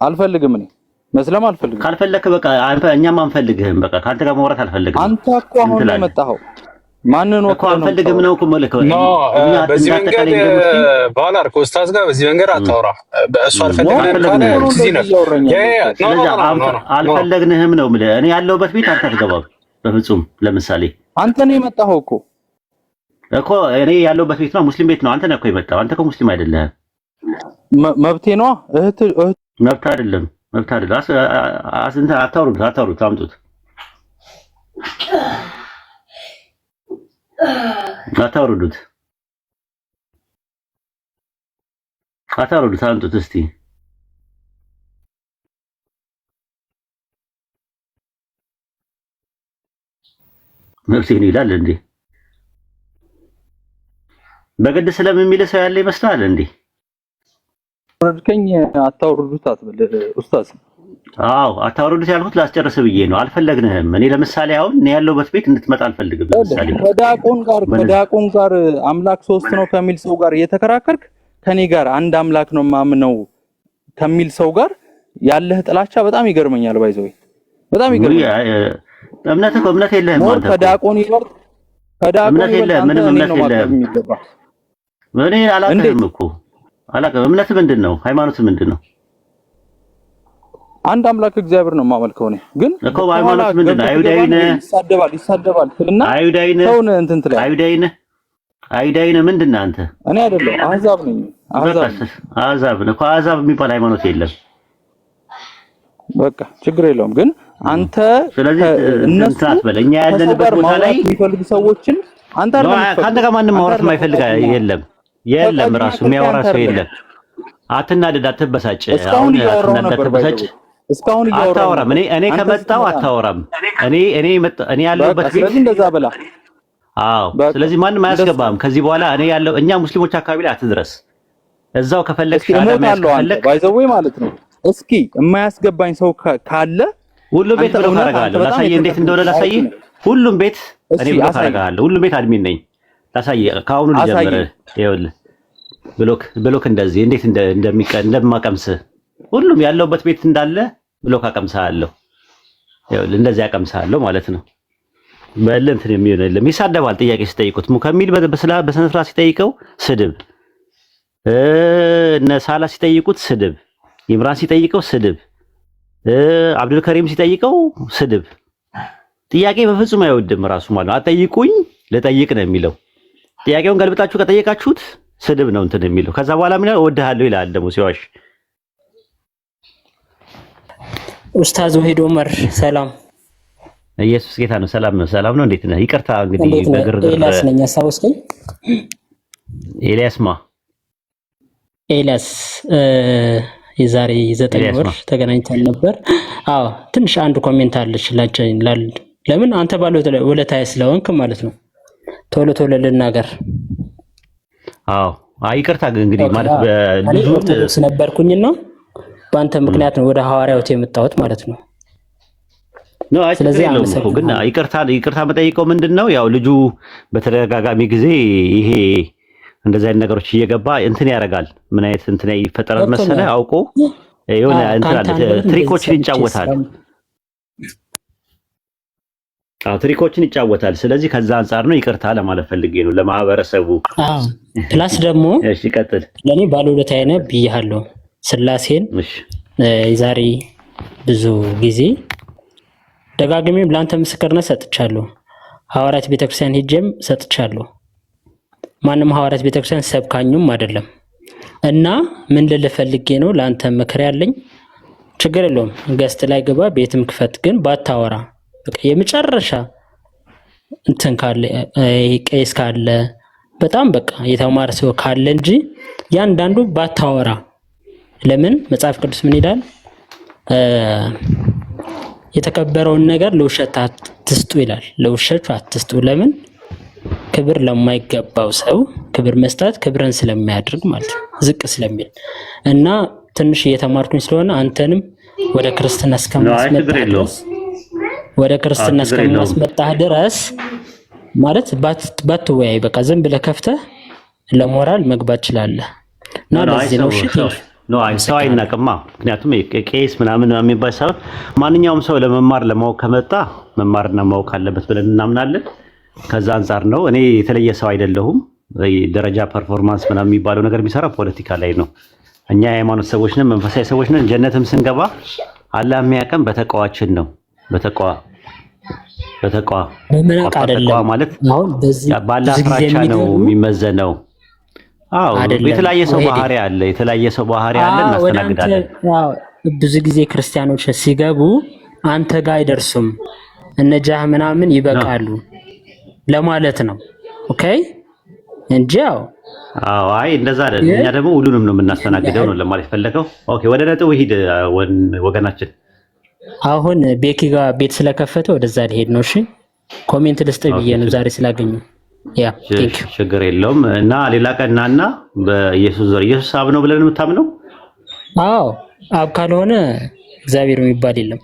አልፈልግም፣ እኔ መስለም አልፈልግም። ካልፈለክ በቃ እኛም አንፈልግህም። በቃ ካንተ ጋር ማውራት አልፈልግም። አንተ እኮ አሁን ነው የመጣኸው። ማንን እኮ አንፈልግም ነው እኮ መልከው ነው። በዚህ መንገድ ባላር ኡስታዝ ጋር በዚህ መንገድ አታውራ። በእሱ አልፈለግንህም ነው የምልህ። እኔ ያለሁበት ቤት አንተ አትገባም በፍጹም። ለምሳሌ አንተ ነው የመጣኸው እኮ እኔ ያለሁበት ቤት ነው፣ ሙስሊም ቤት ነው። አንተ ነህ እኮ የመጣው። አንተ እኮ ሙስሊም አይደለህም። መብቴ ነው። መብት አይደለም። አታውሩት፣ አምጡት። አምጡት እስቲ። መብቴ ነው ይላል እንዴ? በግድ ስለሚል ሰው ያለ ይመስላል እንዴ? ወርድከኝ አታውርዱት አትበል ኡስታዝ። አዎ አታውርዱት ያልኩት ላስጨርስ ብዬ ነው። አልፈለግንህም። እኔ ለምሳሌ አሁን እኔ ያለሁበት ቤት እንድትመጣ አልፈልግም። ለምሳሌ ከዲያቆን ጋር አምላክ ሶስት ነው ከሚል ሰው ጋር እየተከራከርክ ከኔ ጋር አንድ አምላክ ነው ማምነው ከሚል ሰው ጋር ያለህ ጥላቻ በጣም ይገርመኛል። ባይዘው በጣም ይገርመኛል። እምነት የለህም አንተ። ከዲያቆን ይወርድ እምነት የለህም። ምንም እምነት የለህም። እኔ አላውቅም እኮ አላውቅም። እምነት ምንድን ነው? ሃይማኖት ምንድን ነው? አንድ አምላክ እግዚአብሔር ነው የማመልከው። እኔ ግን እኮ ሃይማኖት ምንድን ነው? አይሁዳዊ ነህ? ይሳደባል ስልና አይሁዳዊ ነህ? ሰውን እንትን ትላለህ። አይሁዳዊ ነህ? ምንድን ነህ አንተ? እኔ አይደለሁ አህዛብ ነኝ። አህዛብ ነህ እኮ። አህዛብ የሚባል ሃይማኖት የለም። በቃ ችግር የለውም። ግን አንተ ስለዚህ እነሱ አትበለኛ ያለንበት ቦታ ላይ የሚፈልጉ ሰዎችን አንተ ከአንተ ጋር ማንም ማውራት የማይፈልግ የለም። ራሱ የሚያወራ ሰው የለም። አትናደድ፣ አትበሳጭ። አሁን አትበሳጭ። እስካሁን አታወራም። እኔ ከመጣሁ አታወራም። እኔ ያለሁበት ቤት እንደዛ ብላ። አዎ፣ ስለዚህ ማንም አያስገባም ከዚህ በኋላ። እኛ ሙስሊሞች አካባቢ ላይ አትድረስ። እዛው ከፈለግሽ አዳም ባይዘው ማለት ነው። እስኪ የማያስገባኝ ሰው ካለ ሁሉም ቤት ብሎክ አደርጋለሁ። ላሳየህ እንዴት እንደሆነ ላሳየህ። ሁሉም ቤት እኔ ብሎክ አደርጋለሁ። ሁሉም ቤት አድሚን ነኝ። ላሳየህ። ከአሁኑ ልጀምር። ይኸውልህ ብሎክ እንደዚህ እንዴት እንደማቀምስህ ሁሉም ያለውበት ቤት እንዳለ ብሎክ አቀምሳለሁ። ይኸውልህ እንደዚህ አቀምሳለሁ ማለት ነው። በል እንትን የሚሆን የለም። ይሳደባል። ጥያቄ ሲጠይቁት ሙከሚል በስነ ስርዓት ሲጠይቀው ስድብ፣ እነ ሳላ ሲጠይቁት ስድብ፣ ኢምራን ሲጠይቀው ስድብ፣ አብዱልከሪም ሲጠይቀው ስድብ። ጥያቄ በፍጹም አይወድም ራሱ ማለት ነው። አጠይቁኝ ልጠይቅ ነው የሚለው። ጥያቄውን ገልብጣችሁ ከጠየቃችሁት ስድብ ነው እንትን የሚለው። ከዛ በኋላ ምን እወድሃለሁ ይላል ደግሞ ሲዋሽ። ኡስታዝ ወሂድ ዑመር ሰላም። ኢየሱስ ጌታ ነው። ሰላም ነው። ሰላም ነው። እንዴት ነህ? ይቅርታ እንግዲህ እንዴት ነህ? በግርግር ኤልያስ ነኝ። አስታወስከኝ? ኤልያስ ማ ኤልያስ የዛሬ 9 ኤልያስ ወር ማ ተገናኝተን ነበር። አዎ ትንሽ አንድ ኮሜንት አለች ለምን አንተ ባለው ውለታዬ ስለሆንክ ማለት ነው። ቶሎ ቶሎ ልናገር። አዎ ይቅርታ እንግዲህ ማለት በልጁ ኦርቶዶክስ ነበርኩኝና በአንተ ምክንያት ነው ወደ ሐዋርያውት የመጣሁት ማለት ነው። ነው ስለዚህ አመሰግናለሁ። ግን ይቅርታ መጠይቀው ምንድነው ያው ልጁ በተደጋጋሚ ጊዜ ይሄ እንደዚህ አይነት ነገሮች እየገባ እንትን ያደርጋል። ምን አይነት እንትን ይፈጠራል መሰለህ? አውቆ የሆነ እንትን አለ ትሪኮችን ይጫወታል። ትሪኮችን ይጫወታል። ስለዚህ ከዛ አንፃር ነው ይቅርታ ለማለት ፈልጌ ነው ለማህበረሰቡ። ፕላስ ደግሞ እሺ ቀጥል። ለኔ ባለውለታዬ ነህ ብያለሁ። ስላሴን የዛሬ ብዙ ጊዜ ደጋግሜም ለአንተ ምስክርነት ሰጥቻለሁ። ሐዋርያት ቤተክርስቲያን ሄጄም ሰጥቻለሁ። ማንም ሐዋርያት ቤተክርስቲያን ሰብካኙም አይደለም እና ምን ልልህ ፈልጌ ነው ለአንተ ምክር ያለኝ። ችግር የለውም ገስት ላይ ግባ፣ ቤትም ክፈት፣ ግን ባታወራ በቃ የመጨረሻ እንትን ካለ ቄስ ካለ በጣም በቃ የተማረ ሰው ካለ እንጂ ያንዳንዱ ባታወራ። ለምን መጽሐፍ ቅዱስ ምን ይላል? የተከበረውን ነገር ለውሸት አትስጡ ይላል። ለውሸት አትስጡ። ለምን? ክብር ለማይገባው ሰው ክብር መስጠት ክብርን ስለሚያደርግ ማለት ነው፣ ዝቅ ስለሚል እና ትንሽ እየተማርኩኝ ስለሆነ አንተንም ወደ ክርስትና እስከማስመጣህ ድረስ ማለት ባትወያይ በቃ ዝም ብለህ ከፍተህ ለሞራል መግባት ትችላለህ። እና ለዚህ ነው ሰው አይናቅማ። ምክንያቱም ቄስ ምናምን የሚባል ሳይሆን ማንኛውም ሰው ለመማር ለማወቅ ከመጣ መማርና ማወቅ አለበት ብለን እናምናለን። ከዛ አንጻር ነው። እኔ የተለየ ሰው አይደለሁም። ደረጃ ፐርፎርማንስ ምናምን የሚባለው ነገር የሚሰራ ፖለቲካ ላይ ነው። እኛ የሃይማኖት ሰዎች ነን፣ መንፈሳዊ ሰዎች ነን። ጀነትም ስንገባ አላህ የሚያቀም በተቋዋችን ነው። በተቋ ማለት ባላ ፍራቻ ነው የሚመዘነው። የተለያየ ሰው ባህሪ አለ። እናስተናግዳለን። ብዙ ጊዜ ክርስቲያኖች ሲገቡ አንተ ጋር አይደርሱም፣ እነጃህ ምናምን ይበቃሉ ለማለት ነው። ኦኬ እንጂ አይ እንደዛ አይደለም። እኛ ደግሞ ሁሉንም ነው የምናስተናግደው ነው ለማለት ፈለገው። ኦኬ ወደ ነጥቡ ሂድ ወገናችን። አሁን ቤኪ ጋር ቤት ስለከፈተ ወደዛ ሊሄድ ነው። እሺ ኮሜንት ልስጥ ብዬ ነው ዛሬ ስላገኘው። ያ ቴንክ ዩ። ችግር የለውም። እና ሌላ ቀናና በኢየሱስ ዘር ኢየሱስ አብ ነው ብለን የምታምነው? አዎ አብ ካልሆነ እግዚአብሔር የሚባል የለም።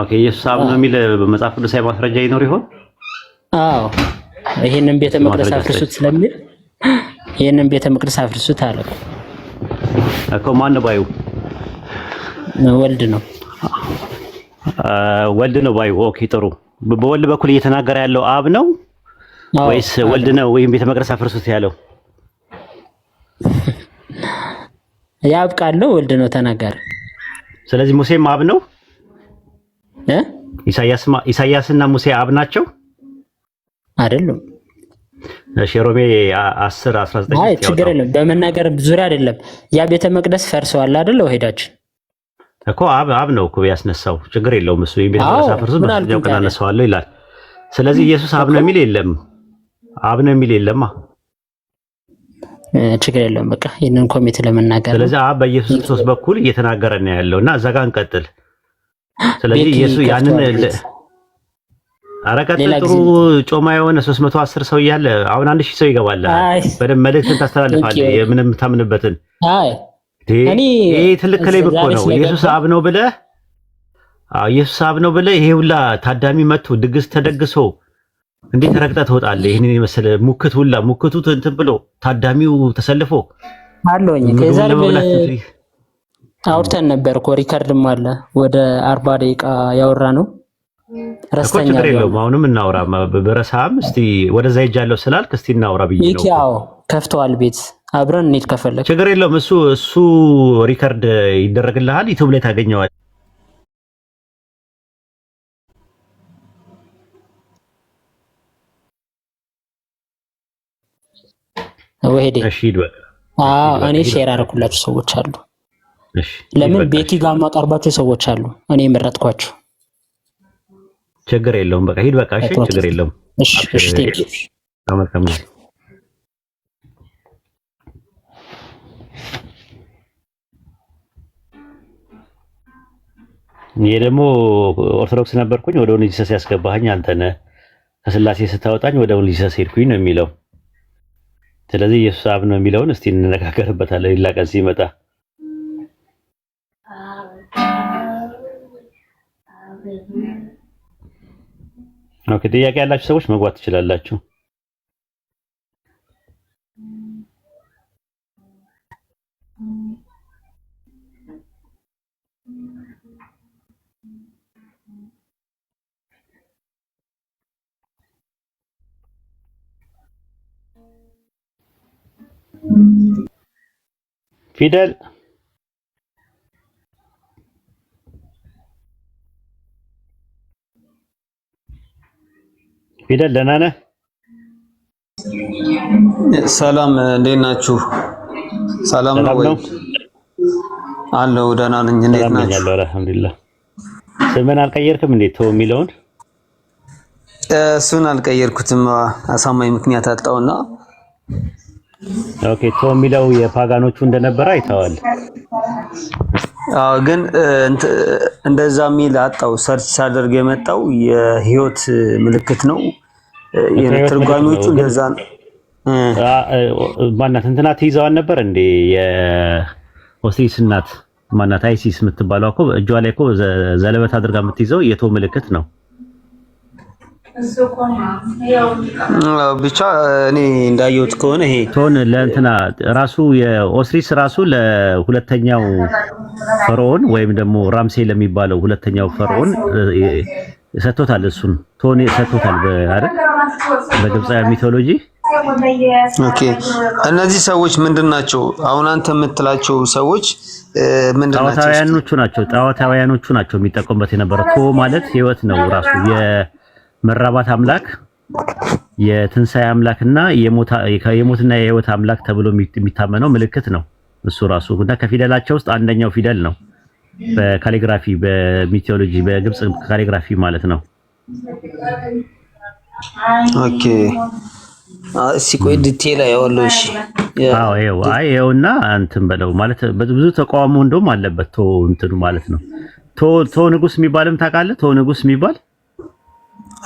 ኦኬ ኢየሱስ አብ ነው የሚል በመጽሐፍ ቅዱሳዊ ማስረጃ ይኖር ይሆን? አዎ ይሄንን ቤተ መቅደስ አፍርሱት ስለሚል ይሄንን ቤተ መቅደስ አፍርሱት አለ እኮ። ማን ነው ባዩ? ወልድ ነው። ወልድ ነው ባዩ። ኦኬ ጥሩ። በወልድ በኩል እየተናገረ ያለው አብ ነው ወይስ ወልድ ነው ወይም ቤተ መቅደስ አፍርሱት ያለው? ያብ ቃል ነው ወልድ ነው ተናገረ። ስለዚህ ሙሴም አብ ነው? ኢሳያስና ሙሴ አብ ናቸው አይደለም? እሺ ሮሜ 10:19 አይ ችግር የለም። በመናገር ዙሪያ አይደለም። ያ ቤተ መቅደስ ፈርሰዋል አይደል? ወሄዳችን እኮ አብ ነው እኮ ያስነሳው። ችግር የለውም እሱ ቤተ መቅደስ አፍርሱት በስንኛው ቀን አነሳዋለሁ ይላል። ስለዚህ ኢየሱስ አብ ነው የሚል የለም። አብ ነው የሚል የለማ። ችግር የለውም። በቃ ይሄንን ኮሚቴ ለመናገር ስለዚህ አብ በኢየሱስ ክርስቶስ በኩል እየተናገረ ነው ያለውና እዛ ጋር እንቀጥል። ስለዚህ ኢየሱስ ያንን አረቀጥ ጥሩ ጮማ የሆነ 310 ሰው እያለ አሁን 1000 ሰው ይገባል። በደንብ መልእክትን ታስተላልፋለህ የምንም ታምንበትን። ይሄ ትልቅ ክሌም እኮ ነው። ኢየሱስ አብ ነው ብለህ ኢየሱስ አብ ነው ብለህ ይሄ ሁላ ታዳሚ መጥቶ ድግስ ተደግሶ እንዴት ረግጠህ ትወጣለህ? ይሄንን የመሰለ ሙክቱ እንትን ብሎ ታዳሚው ተሰልፎ አለኝ። ከዛ አውርተን ነበር እኮ ሪከርድም አለ። ወደ 40 ደቂቃ ያወራ ነው። ረስተኛ ችግር የለውም። አሁንም እናውራ። በረሳም እስቲ ወደዛ ሄጃለሁ ስላልክ እስቲ እናውራ ብዬ ነው። ያው ከፍተዋል ቤት አብረን እንሂድ ከፈለክ። ችግር የለውም። እሱ ሪከርድ ይደረግልሃል፣ ዩቲዩብ ላይ ታገኘዋለህ። ወሄዴ እሺ ሂድ በቃ። እኔ ሼር አደረኩላችሁ ሰዎች አሉ። እሺ ለምን ይበቃሽ። ቤቲ ጋር ማቀርባቸው ሰዎች አሉ፣ እኔ የመረጥኳቸው። ችግር የለውም በቃ ሂድ በቃ። እሺ ችግር የለውም። እሺ እሺ ቴንክ ዩ። መልካም ነው። ይሄ ደግሞ ኦርቶዶክስ ነበርኩኝ ወደ ኦኒጂሰስ ያስገባኸኝ አንተ ነህ፣ ከስላሴ ስታወጣኝ ወደ ኦኒጂሰስ ሄድኩኝ ነው የሚለው። ስለዚህ ኢየሱስ አብ ነው የሚለውን እስቲ እንነጋገርበታለን ሌላ ቀን ሲመጣ። ኦኬ ጥያቄ ያላችሁ ሰዎች መግባት ትችላላችሁ። ፊደል ፊደል ደህና ነህ? ሰላም እንዴት ናችሁ? ሰላም ነው ወይ? አለሁ ደህና ነኝ። እንዴት ናችሁ? አልሐምዱሊላህ። ስምን አልቀየርክም እንዴት ተው የሚለውን? እሱን አልቀየርኩትም። አሳማኝ ምክንያት አጣውና ኦኬ ተው የሚለው የፓጋኖቹ እንደነበረ አይተዋል። ግን እንደዛ የሚል አጣው። ሰርች ሳደርግ የመጣው የህይወት ምልክት ነው። የትርጓሚዎቹ እንደዛ ነው። ማናት እንትና ትይዘዋል ነበር እንዴ? የኦሲሪስ እናት ማናት? አይሲስ የምትባለው እኮ እጇ ላይ እኮ ዘለበት አድርጋ የምትይዘው የቶ ምልክት ነው። ብቻ እኔ እንዳየሁት ከሆነ ይሄ ቶን ለእንትና ራሱ የኦሲሪስ ራሱ ለሁለተኛው ፈርዖን ወይም ደግሞ ራምሴ ለሚባለው ሁለተኛው ፈርዖን ሰጥቶታል። እሱን ቶን ሰጥቶታል አይደል? በግብፃዊ ሚቶሎጂ። ኦኬ እነዚህ ሰዎች ምንድናቸው? አሁን አንተ የምትላቸው ሰዎች ምንድናቸው? ጣዖታውያኖቹ ናቸው የሚጠቀሙበት የነበረው። ቶ ማለት ህይወት ነው ራሱ የመራባት አምላክ፣ የትንሳኤ አምላክና የሞትና የህይወት አምላክ ተብሎ የሚታመነው ምልክት ነው እሱ ራሱ። እና ከፊደላቸው ውስጥ አንደኛው ፊደል ነው በካሊግራፊ በሚቶሎጂ በግብጽ ካሊግራፊ ማለት ነው። ኦኬ እሺ ቆይ ዲቴል አየዋለሁ። እሺ አዎ ይኸውና እንትን በለው ማለት ብዙ ተቃውሞ እንደውም አለበት። ቶ እንትኑ ማለት ነው። ቶ ንጉስ የሚባልም ታውቃለህ? ቶ ንጉስ የሚባል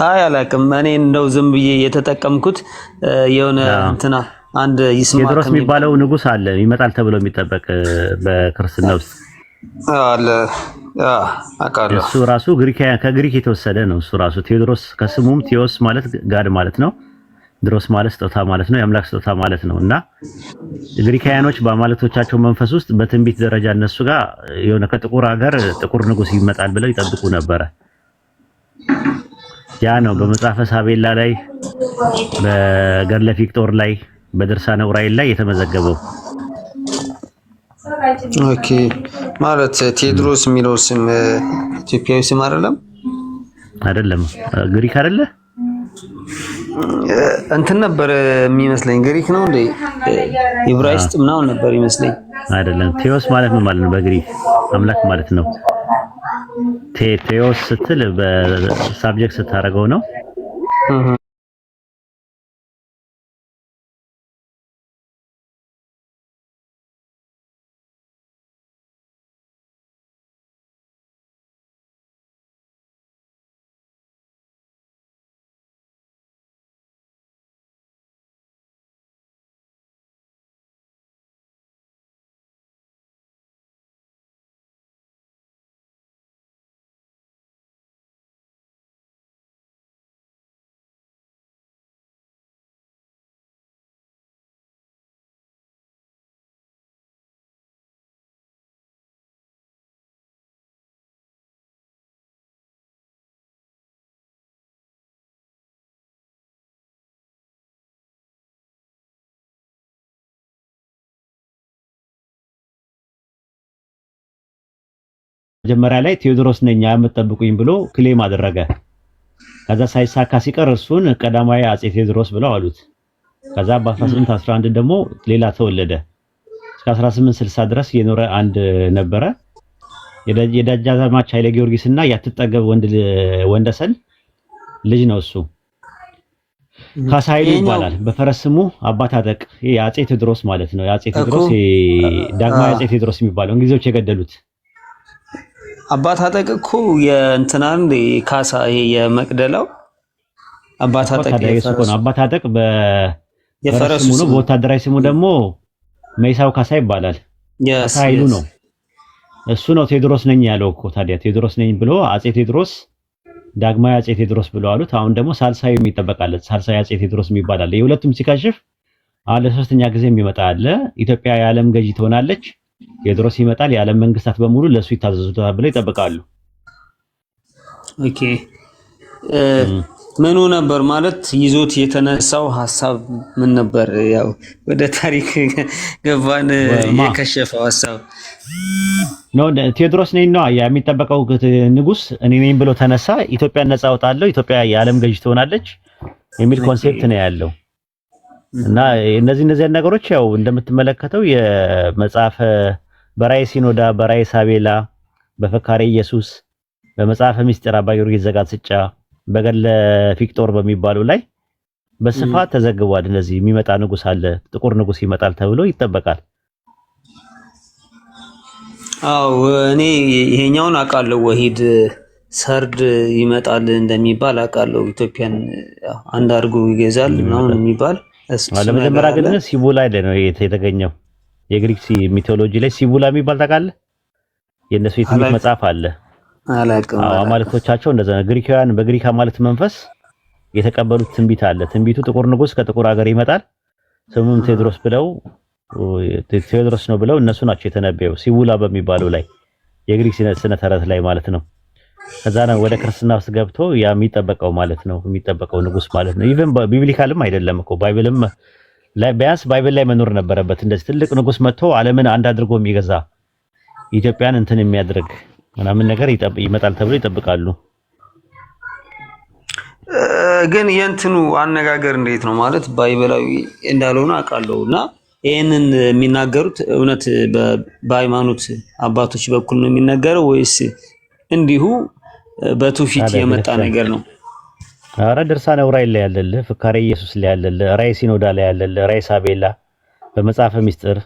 አላውቅም። እኔ እንደው ዝም ብዬ የተጠቀምኩት የሆነ እንትና አንድ ይስማ ቴዎድሮስ የሚባለው ንጉስ አለ ይመጣል ተብሎ የሚጠበቅ በክርስትና ውስጥ አለ። አቃለ እሱ ራሱ ከግሪክ የተወሰደ ነው። እሱ ራሱ ቴዎድሮስ ከስሙም ቴዎስ ማለት ጋድ ማለት ነው። ድሮስ ማለት ስጦታ ማለት ነው። የአምላክ ስጦታ ማለት ነው። እና ግሪካውያኖች በአማልክቶቻቸው መንፈስ ውስጥ በትንቢት ደረጃ እነሱ ጋር የሆነ ከጥቁር ሀገር ጥቁር ንጉስ ይመጣል ብለው ይጠብቁ ነበረ። ያ ነው በመጽሐፈ ሳቤላ ላይ፣ በገድለ ፊቅጦር ላይ፣ በድርሳነ ዑራኤል ላይ የተመዘገበው። ኦኬ ማለት ቴዎድሮስ የሚለው ስም ኢትዮጵያዊ ስም አይደለም? አይደለም ግሪክ አይደለ? እንትን ነበር የሚመስለኝ። ግሪክ ነው እንዴ? ኢብራይስጥ ምናምን ነበር ይመስለኝ። አይደለም። ቴዎስ ማለት ምን ማለት ነው? በግሪክ አምላክ ማለት ነው። ቴዎስ ስትል በሳብጀክት ስታደርገው ነው። መጀመሪያ ላይ ቴዎድሮስ ነኝ የምትጠብቁኝ ብሎ ክሌም አደረገ። ከዛ ሳይሳካ ሲቀር እሱን ቀዳማዊ አጼ ቴዎድሮስ ብለው አሉት። ከዛ በ1811 ደግሞ ሌላ ተወለደ። እስከ 1860 ድረስ የኖረ አንድ ነበረ። የደጃዝማች ኃይለ ጊዮርጊስ እና ያትጠገብ ወንደሰን ልጅ ነው እሱ። ካሳ ኃይሉ ይባላል። በፈረስ ስሙ አባታጠቅ የአጼ ቴዎድሮስ ማለት ነው። የአጼ ቴዎድሮስ ዳግማዊ አጼ ቴዎድሮስ የሚባለው እንግሊዞች የገደሉት አባታጠቅ እኮ የእንትናን ካሳ ይሄ የመቅደላው አባታጠቅ ነው። አባታጠቅ በፈረስ ስሙ ነው። በወታደራዊ ስሙ ደግሞ መይሳው ካሳ ይባላል። ካሳ ኃይሉ ነው እሱ ነው ቴዎድሮስ ነኝ ያለው እኮ። ታዲያ ቴዎድሮስ ነኝ ብሎ አጼ ቴዎድሮስ ዳግማዊ አጼ ቴዎድሮስ ብለው አሉት። አሁን ደግሞ ሳልሳይ የሚጠበቃል። ሳልሳይ አጼ ቴዎድሮስ የሚባል አለ። የሁለቱም ሲከሽፍ አለ ሶስተኛ ጊዜ የሚመጣ አለ። ኢትዮጵያ የዓለም ገዢ ትሆናለች፣ ቴዎድሮስ ይመጣል፣ የዓለም መንግስታት በሙሉ ለሱ ይታዘዙታል ብለው ይጠብቃሉ። ኦኬ ምኑ ነበር ማለት ይዞት የተነሳው ሀሳብ ምን ነበር? ያው ወደ ታሪክ ገባን። የከሸፈው ሀሳብ ነው ቴዎድሮስ ነኝ ነው የሚጠበቀው ንጉስ እኔ ነኝ ብሎ ተነሳ። ኢትዮጵያን ነፃ አወጣለሁ፣ ኢትዮጵያ የዓለም ገዢ ትሆናለች የሚል ኮንሴፕት ነው ያለው። እና እነዚህ ነገሮች ያው እንደምትመለከተው የመጽሐፈ በራዕየ ሲኖዳ፣ በራዕየ ሳቤላ፣ በፈካሬ ኢየሱስ፣ በመጽሐፈ ምስጢር አባ ጊዮርጊስ ዘጋስጫ፣ በገድለ ፊቅጦር በሚባሉ ላይ በስፋት ተዘግቧል። እነዚህ የሚመጣ ንጉስ አለ፣ ጥቁር ንጉስ ይመጣል ተብሎ ይጠበቃል። አው እኔ ይሄኛውን አውቃለሁ። ወሂድ ሰርድ ይመጣል እንደሚባል አውቃለሁ። ኢትዮጵያን አንድ አድርጎ ይገዛል ምናምን የሚባል ለመጀመሪያ ግን ሲቡላ ላይ ነው የተገኘው። የግሪክ ሚቶሎጂ ላይ ሲቡላ የሚባል ታውቃለህ? የእነሱ የትንቢት መጽሐፍ አለ። አላውቅም። አማልክቶቻቸው እንደዛ ነው። ግሪካውያን በግሪክ አማልክት መንፈስ የተቀበሉት ትንቢት አለ። ትንቢቱ ጥቁር ንጉስ ከጥቁር ሀገር ይመጣል፣ ስሙም ቴዎድሮስ ብለው ቴዎድሮስ ነው ብለው እነሱ ናቸው የተነበየው ሲቡላ በሚባለው ላይ የግሪክ ስነ ተረት ላይ ማለት ነው። ከዛ ነው ወደ ክርስትና ውስጥ ገብቶ ያ የሚጠበቀው ማለት ነው፣ የሚጠበቀው ንጉስ ማለት ነው። ኢቭን ቢብሊካልም አይደለም እኮ ባይብልም ላይ ቢያንስ ባይብል ላይ መኖር ነበረበት። እንደዚህ ትልቅ ንጉስ መጥቶ ዓለምን አንድ አድርጎ የሚገዛ ኢትዮጵያን እንትን የሚያድርግ ምናምን ነገር ይመጣል ተብሎ ይጠብቃሉ። ግን የእንትኑ አነጋገር እንዴት ነው ማለት ባይብላዊ እንዳልሆነ አውቃለሁና ይሄንን የሚናገሩት እውነት በሃይማኖት አባቶች በኩል ነው የሚነገረው ወይስ እንዲሁ በትውፊት የመጣ ነገር ነው? አረ ድርሳነ ዑራኤል ላይ ያለልህ፣ ፍካሬ ኢየሱስ ላይ ያለልህ፣ ራዕየ ሲኖዳ ላይ ያለልህ፣ ራዕየ ሳቤላ፣ በመጽሐፈ ምስጢር፣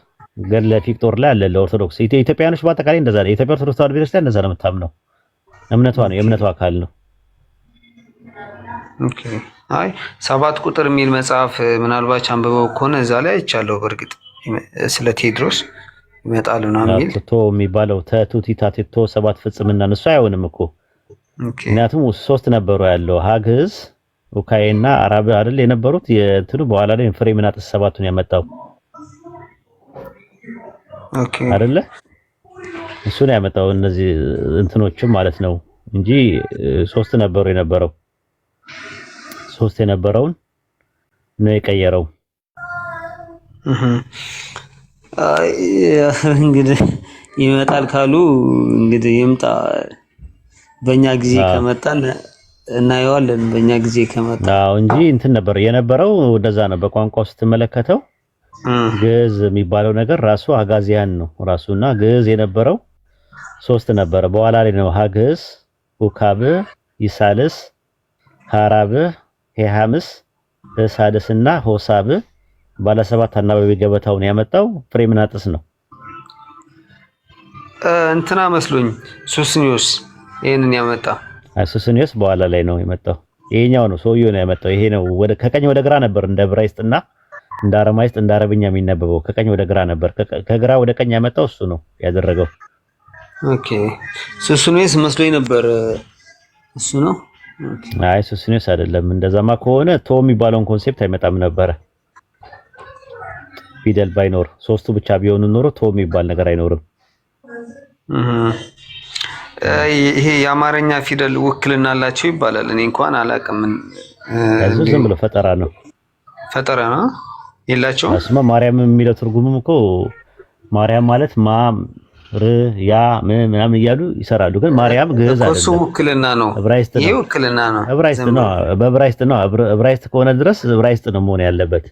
ገድለ ፊቅጦር ላይ ያለልህ። ኦርቶዶክስ ኢትዮጵያኖች በአጠቃላይ እንደዛ ነው። የኢትዮጵያ ኦርቶዶክስ ተዋሕዶ ቤተክርስቲያን እንደዛ ነው የምታምነው። እምነቷ ነው፣ የእምነቷ አካል ነው። ኦኬ አይ 7 ቁጥር የሚል መጽሐፍ ምናልባት አንብበው ከሆነ እዛ ላይ አይቻለሁ። በእርግጥ ስለ ቴዎድሮስ ይመጣል ምናምን የሚል ቶ የሚባለው ተቱቲታ ቴቶ 7 ፍጽምና እሱ አይሆንም እኮ። ምክንያቱም 3 ነበሩ ያለው ሀግዝ ኡካይና አራብ አይደል የነበሩት የእንትኑ በኋላ ላይ ፍሬምናጥስ 7ቱን ያመጣው ኦኬ አይደለ? እሱ ነው ያመጣው እነዚህ እንትኖችም ማለት ነው እንጂ 3 ነበሩ የነበረው 3 የነበረውን ነው የቀየረው። እንግዲህ ይመጣል ካሉ እንግዲህ ይምጣ። በእኛ ጊዜ ከመጣን እናየዋለን። በእኛ ጊዜ ከመጣ እንጂ እንትን ነበር የነበረው። እንደዛ ነው በቋንቋው ስትመለከተው። ግዕዝ የሚባለው ነገር ራሱ አጋዚያን ነው ራሱና ግዕዝ የነበረው 3 ነበረ። በኋላ ላይ ነው ሀግዝ፣ ኡካብ፣ ይሳልስ፣ ሐራብ፣ ሄሃምስ፣ ሳድስና ሆሳብ ባለ 7 አናባቢ ገበታውን ያመጣው ፍሬምናጥስ ነው። እንትና መስሎኝ ሱስኒዮስ ይሄንን ያመጣ። ሱስኒዮስ በኋላ ላይ ነው የመጣው። ይሄኛው ነው ሰውየው ነው ያመጣው። ይሄ ነው ከቀኝ ወደ ግራ ነበር እንደ ዕብራይስጥና እንደ አረማይስጥ እንደ አረብኛ የሚነበበው። ከቀኝ ወደ ግራ ነበር፣ ከግራ ወደ ቀኝ ያመጣው እሱ ነው ያደረገው። ኦኬ ሱስኒዮስ መስሎኝ ነበር እሱ ነው። አይ ሱስኒዮስ አይደለም። እንደዛማ ከሆነ ቶ የሚባለውን ኮንሴፕት አይመጣም ነበረ። ፊደል ባይኖር 3ቱ ብቻ ቢሆኑ ኖሮ ቶ የሚባል ነገር አይኖርም። ይሄ የአማርኛ ፊደል ውክልና አላቸው ይባላል። እኔ እንኳን አላውቅም። ዝም ብሎ ፈጠራ ነው። ፈጠራ ነው የላቸውም። አስማ ማርያም የሚለው ትርጉምም እኮ ማርያም ማለት ማ ር ያ ምናምን እያሉ ይሰራሉ። ግን ማርያም ግዕዝ አይደለም። እሱ ውክልና ነው። ይሄ ውክልና ነው። ዕብራይስጥ ነው። በዕብራይስጥ ነው። ዕብራይስጥ ከሆነ ድረስ ዕብራይስጥ ነው መሆን ያለበት።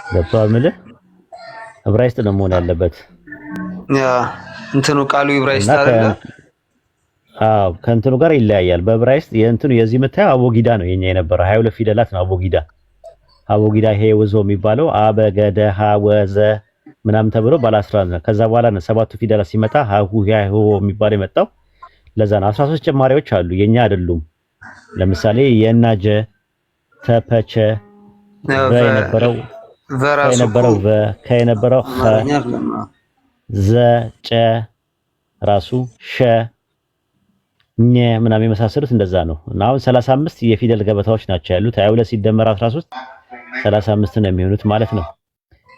ገብቶሃል ምልህ ዕብራይስጥ ነው መሆን ያለበት። ያ እንትኑ ቃሉ ዕብራይስጥ አይደለ? አዎ ከእንትኑ ጋር ይለያያል። በዕብራይስጥ የእንትኑ የዚህ የምታየው አቦጊዳ ነው የኛ የነበረው 22 ፊደላት ነው አቦጊዳ ይሄ ወዞ የሚባለው አበገደ ሀወዘ ምናምን ተብሎ ባለ 11 ነው። ከዛ በኋላ ነው ሰባቱ ፊደላት ሲመጣ ሀሁ ያሁ የሚባለው የመጣው። ለዛ ነው 13 ጭማሪዎች አሉ የኛ አይደሉም። ለምሳሌ የናጀ ተፐቸ የነበረው ከየነበረው ዘ ጨ ራሱ ሸ ኘ ምናምን የመሳሰሉት እንደዛ ነው። እና አሁን 35 የፊደል ገበታዎች ናቸው ያሉት 22 ሲደመር 13 35 ነው የሚሆኑት ማለት ነው።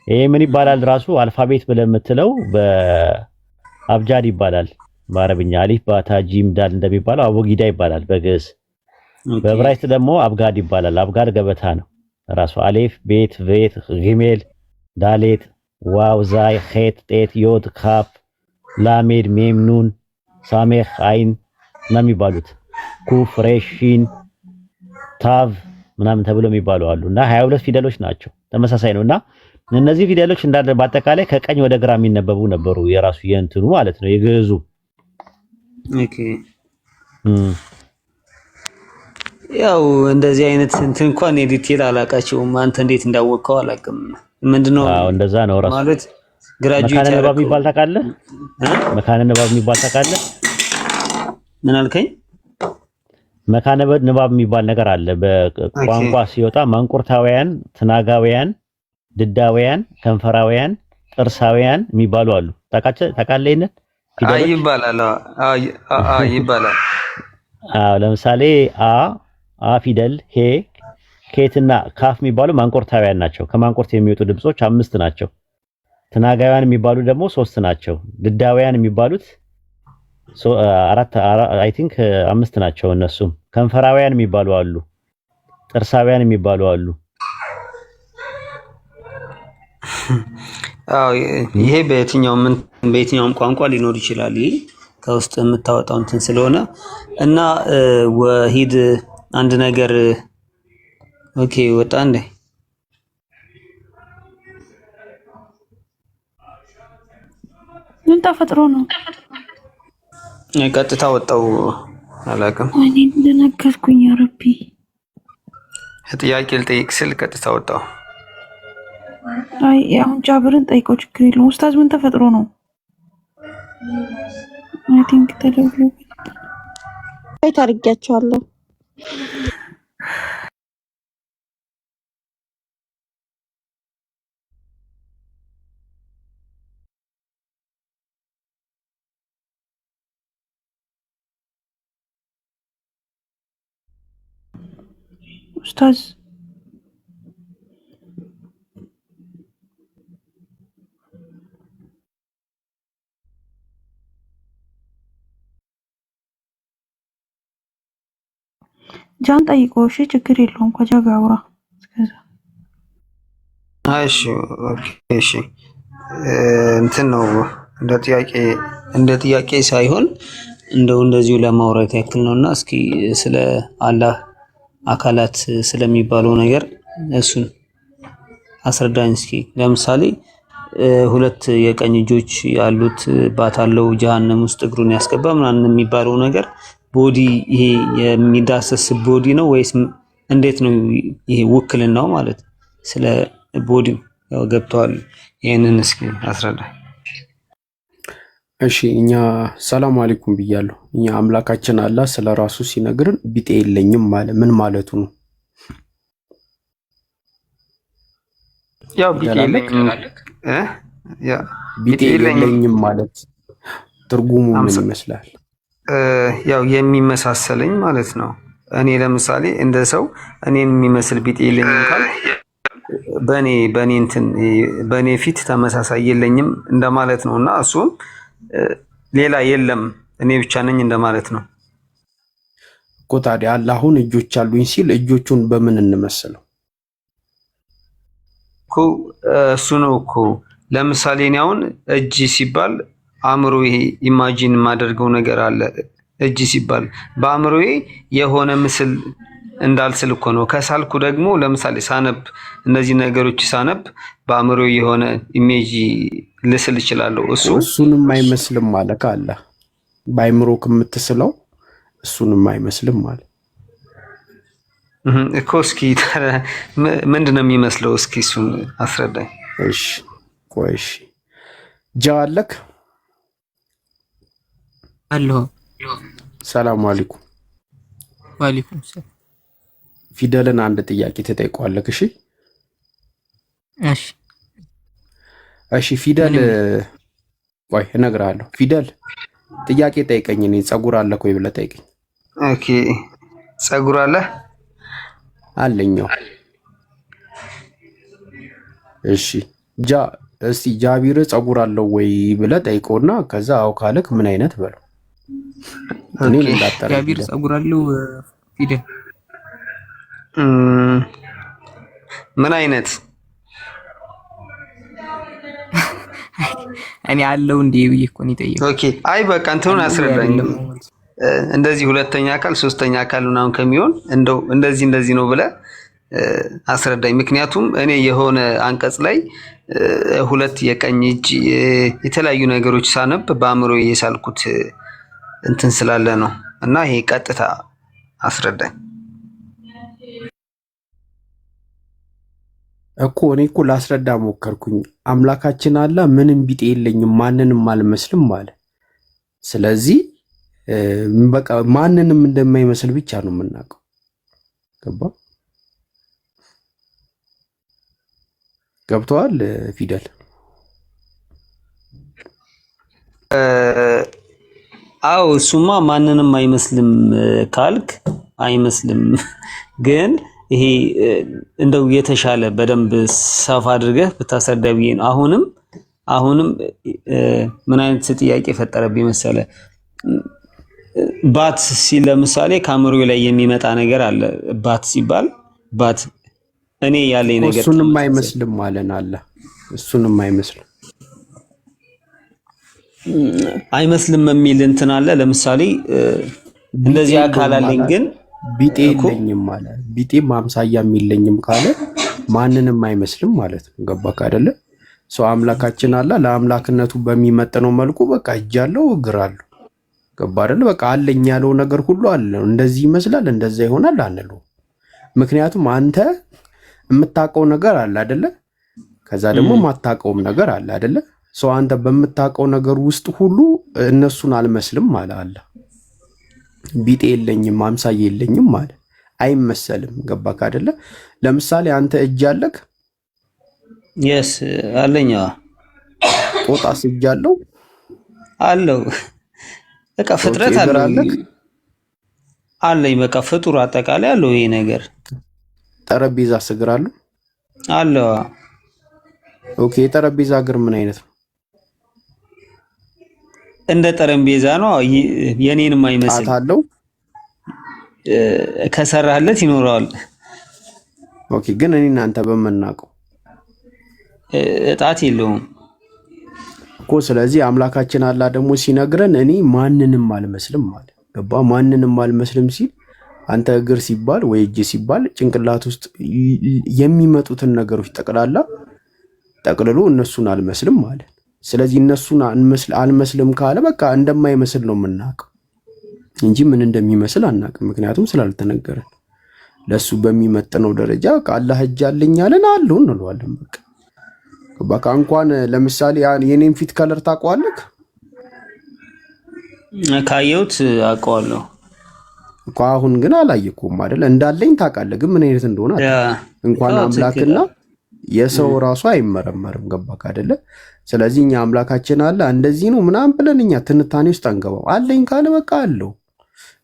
ይሄ ምን ይባላል ራሱ አልፋቤት ብለህ የምትለው በአብጃድ ይባላል በአረብኛ አሊፍ ባታ ጂም ዳል እንደሚባለው አቦጊዳ ይባላል በግዕዝ። በዕብራይስጥ ደግሞ አብጋድ ይባላል። አብጋድ ገበታ ነው ራሱ አሌፍ ቤት ቬት ጊሜል ዳሌት ዋው ዛይ ኼት ጤት ዮድ ካፍ ላሜድ ሜም ኑን ሳሜህ አይን ነው የሚባሉት። ኩፍ ሬሽ ሺን ታቭ ምናምን ተብሎ የሚባሉ አሉ እና 22 ፊደሎች ናቸው ተመሳሳይ ነውና እነዚህ ፊደሎች እንዳለ በአጠቃላይ ከቀኝ ወደ ግራ የሚነበቡ ነበሩ የራሱ የእንትኑ ማለት ነው የግዕዙ። ኦኬ ያው እንደዚህ አይነት እንትን እንኳን ዲቴል አላውቃቸውም። አንተ እንዴት እንዳወቀው አላውቅም። ምንድነው? አዎ እንደዛ ነው ራሱ ማለት ግራጁዌት መካነ ንባብ የሚባል ታውቃለህ? መካነ ንባብ የሚባል ታውቃለህ? ምን አልከኝ? መካነ ንባብ የሚባል ነገር አለ በቋንቋ ሲወጣ ማንቁርታውያን፣ ትናጋውያን፣ ድዳውያን፣ ከንፈራውያን፣ ጥርሳውያን የሚባሉ አሉ። ታውቃለህ? ይሄንን አይ ይባላል። አይ ይባላል። አዎ ለምሳሌ አ ፊደል ሄ ኬትና ካፍ የሚባሉ ማንቁርታውያን ናቸው። ከማንቁርት የሚወጡ ድምጾች 5 ናቸው። ትናጋውያን የሚባሉ ደግሞ 3 ናቸው። ድዳውያን የሚባሉት 4 አይ ቲንክ 5 ናቸው እነሱም። ከንፈራውያን የሚባሉ አሉ። ጥርሳውያን የሚባሉ አሉ። አዎ ይሄ በየትኛውም ቋንቋ ሊኖር ይችላል። ይሄ ከውስጥ የምታወጣው እንትን ስለሆነ እና ወሂድ አንድ ነገር ኦኬ ወጣ እንዴ? ምን ተፈጥሮ ነው? ቀጥታ ወጣው አላውቅም። እኔ እንደነገርኩኝ ያ ረቢ ጥያቄ ልጠይቅ ስል ቀጥታ ወጣው። አይ አሁን ጃብርን ጠይቀው ችግር የለውም። ኡስታዝ ምን ተፈጥሮ ነው? አይ ቲንክ ተደውሎ አይ ታርጊያቸዋለሁ። ኡስታዝ ጃን ጠይቀው። እሺ ችግር የለውም። ከጃ ጋር አውራ እስከዛ። እሺ ኦኬ እሺ እንትን ነው እንደ ጥያቄ ሳይሆን እንደዚሁ ለማውራት ያክል ነውና እስኪ ስለ አላህ አካላት ስለሚባለው ነገር እሱን አስረዳኝ እስኪ። ለምሳሌ 2 የቀኝ እጆች ያሉት ባታለው ጀሃነም ውስጥ እግሩን ያስገባ ምናምን የሚባለው ነገር ቦዲ ይሄ የሚዳሰስ ቦዲ ነው ወይስ እንዴት ነው? ይሄ ውክልናው ማለት ስለ ቦዲ ያው ገብቷል። ይሄንን እስኪ አስረዳ። እሺ እኛ ሰላም አለይኩም ብያለሁ። እኛ አምላካችን አላህ ስለራሱ ሲነግርን ቢጤ የለኝም ማለት ምን ማለቱ ነው? ያው ቢጤ የለኝም ማለት ትርጉሙ ምን ይመስላል? ያው የሚመሳሰለኝ ማለት ነው። እኔ ለምሳሌ እንደ ሰው እኔን የሚመስል ቢጤ የለኝም ካል በኔ ፊት ተመሳሳይ የለኝም እንደማለት ነውና እሱም ሌላ የለም እኔ ብቻ ነኝ እንደማለት ነው እኮ። ታዲያ አላሁን እጆች አሉኝ ሲል እጆቹን በምን እንመስለው እኮ? እሱ ነው እኮ። ለምሳሌ እኔ አሁን እጅ ሲባል አእምሮ ይሄ ኢማጂን የማደርገው ነገር አለ። እጅ ሲባል በአእምሮዬ የሆነ ምስል እንዳልስል እኮ ነው። ከሳልኩ ደግሞ ለምሳሌ ሳነብ እነዚህ ነገሮች ሳነብ በአእምሮ የሆነ ኢሜጅ ልስል እችላለሁ። እሱንም አይመስልም አለ ካለ በአእምሮ ከምትስለው እሱንም አይመስልም አለ እኮ። እስኪ ምንድነው የሚመስለው? እስኪ እሱን አስረዳኝ። እሺ ቆይ እሺ ጃለክ አሎ ሰላም አለይኩም። ወአለይኩም ሰላም። ፊደልን አንድ ጥያቄ ትጠይቀዋለህ። እሺ እሺ እሺ ፊደል ቆይ እነግርሃለሁ። ፊደል ጥያቄ ጠይቀኝ። እኔ ፀጉር አለህ ወይ ብለህ ጠይቀኝ። ኦኬ ፀጉር አለህ? አለኛው። እሺ እስቲ ጃቢር ፀጉር አለው ወይ ብለህ ጠይቀውና ከዛ አው ካለክ ምን አይነት በለው። እኔ እንዳጠረ ጃቢር ፀጉር አለው ፊደል ምን አይነት እኔ አለው እንዴ ብዬ እኮ ነው የጠየቀው። ኦኬ አይ በቃ እንትኑን አስረዳኝ። እንደዚህ ሁለተኛ አካል ሶስተኛ አካል ምናምን ከሚሆን እንደው እንደዚህ ነው ብለህ አስረዳኝ። ምክንያቱም እኔ የሆነ አንቀጽ ላይ ሁለት የቀኝ እጅ የተለያዩ ነገሮች ሳነብ በአእምሮ የሳልኩት እንትን ስላለ ነው። እና ይሄ ቀጥታ አስረዳኝ እኮ። እኔ እኮ ላስረዳ ሞከርኩኝ። አምላካችን አላህ ምንም ቢጤ የለኝም ማንንም አልመስልም አለ። ስለዚህ በቃ ማንንም እንደማይመስል ብቻ ነው የምናውቀው። ገባ? ገብተዋል ፊደል? አዎ እሱማ ማንንም አይመስልም ካልክ አይመስልም፣ ግን ይሄ እንደው የተሻለ በደንብ ሰፋ አድርገህ ብታስረዳ ብዬ ነው። አሁንም ምን አይነት ጥያቄ ፈጠረብኝ መሰለ? ባት ሲል ለምሳሌ ካሜሮ ላይ የሚመጣ ነገር አለ። ባት ሲባል ባት እኔ ያለኝ ነገር እሱንም አይመስልም ማለን አለ። እሱንም አይመስልም የሚል እንትን አለ። ለምሳሌ እንደዚህ አካል አለኝ ግን ቢጤ የለኝም ማለት ቢጤም አምሳያም የለኝም ካለ ማንንም አይመስልም ማለት ነው። ገባክ አይደለ? ሰው አምላካችን አለ ለአምላክነቱ በሚመጥነው መልኩ በቃ እጅ አለው እግር አለው። ገባ አይደለ? በቃ አለኝ ያለው ነገር ሁሉ አለ። እንደዚህ ይመስላል እንደዛ ይሆናል አንለው። ምክንያቱም አንተ የምታውቀው ነገር አለ አይደለ? ከዛ ደግሞ የማታውቀውም ነገር አለ አይደለ? ሰው አንተ በምታውቀው ነገር ውስጥ ሁሉ እነሱን አልመስልም ማለት አለ። ቢጤ የለኝም አምሳዬ የለኝም ማለት አይመሰልም። ገባክ አይደለ? ለምሳሌ አንተ እጅ አለክ? yes አለኝ። ጦጣስ እጅ አለው? አለው። በቃ ፍጥረት አለኝ። በቃ ፍጡር አጠቃላይ አለው ይሄ ነገር። ጠረጴዛ እግር አለው? አለው። ኦኬ የጠረጴዛ እግር ምን አይነት ነው? እንደ ጠረጴዛ ነው። የኔንም አይመስል አለው። ከሰራህለት ይኖረዋል። ኦኬ ግን እኔ እናንተ በመናቀው እጣት የለውም እኮ። ስለዚህ አምላካችን አላህ ደግሞ ሲነግረን እኔ ማንንም አልመስልም ማለት ገባ? ማንንም አልመስልም ሲል አንተ እግር ሲባል ወይ እጅ ሲባል ጭንቅላት ውስጥ የሚመጡትን ነገሮች ጠቅልሎ እነሱን አልመስልም ማለት። ስለዚህ እነሱን አልመስልም ካለ በቃ እንደማይመስል ነው የምናውቀው እንጂ ምን እንደሚመስል አናውቅም። ምክንያቱም ስላልተነገረን ለሱ በሚመጥነው ደረጃ አላህ እጅ አለኝ አለን አለው እንለዋለን። በቃ እንኳን ለምሳሌ የኔን ፊት ከለር ታውቀዋለህ? ካየሁት አውቀዋለሁ እኮ። አሁን ግን አላየኩም አይደል? እንዳለኝ ታውቃለህ፣ ግን ምን አይነት እንደሆነ እንኳን አምላክና የሰው ራሱ አይመረመርም። ገባክ አይደለ? ስለዚህ እኛ አምላካችን አለ እንደዚህ ነው ምናምን ብለን እኛ ትንታኔ ውስጥ አንገባው። አለኝ ካለ በቃ አለው።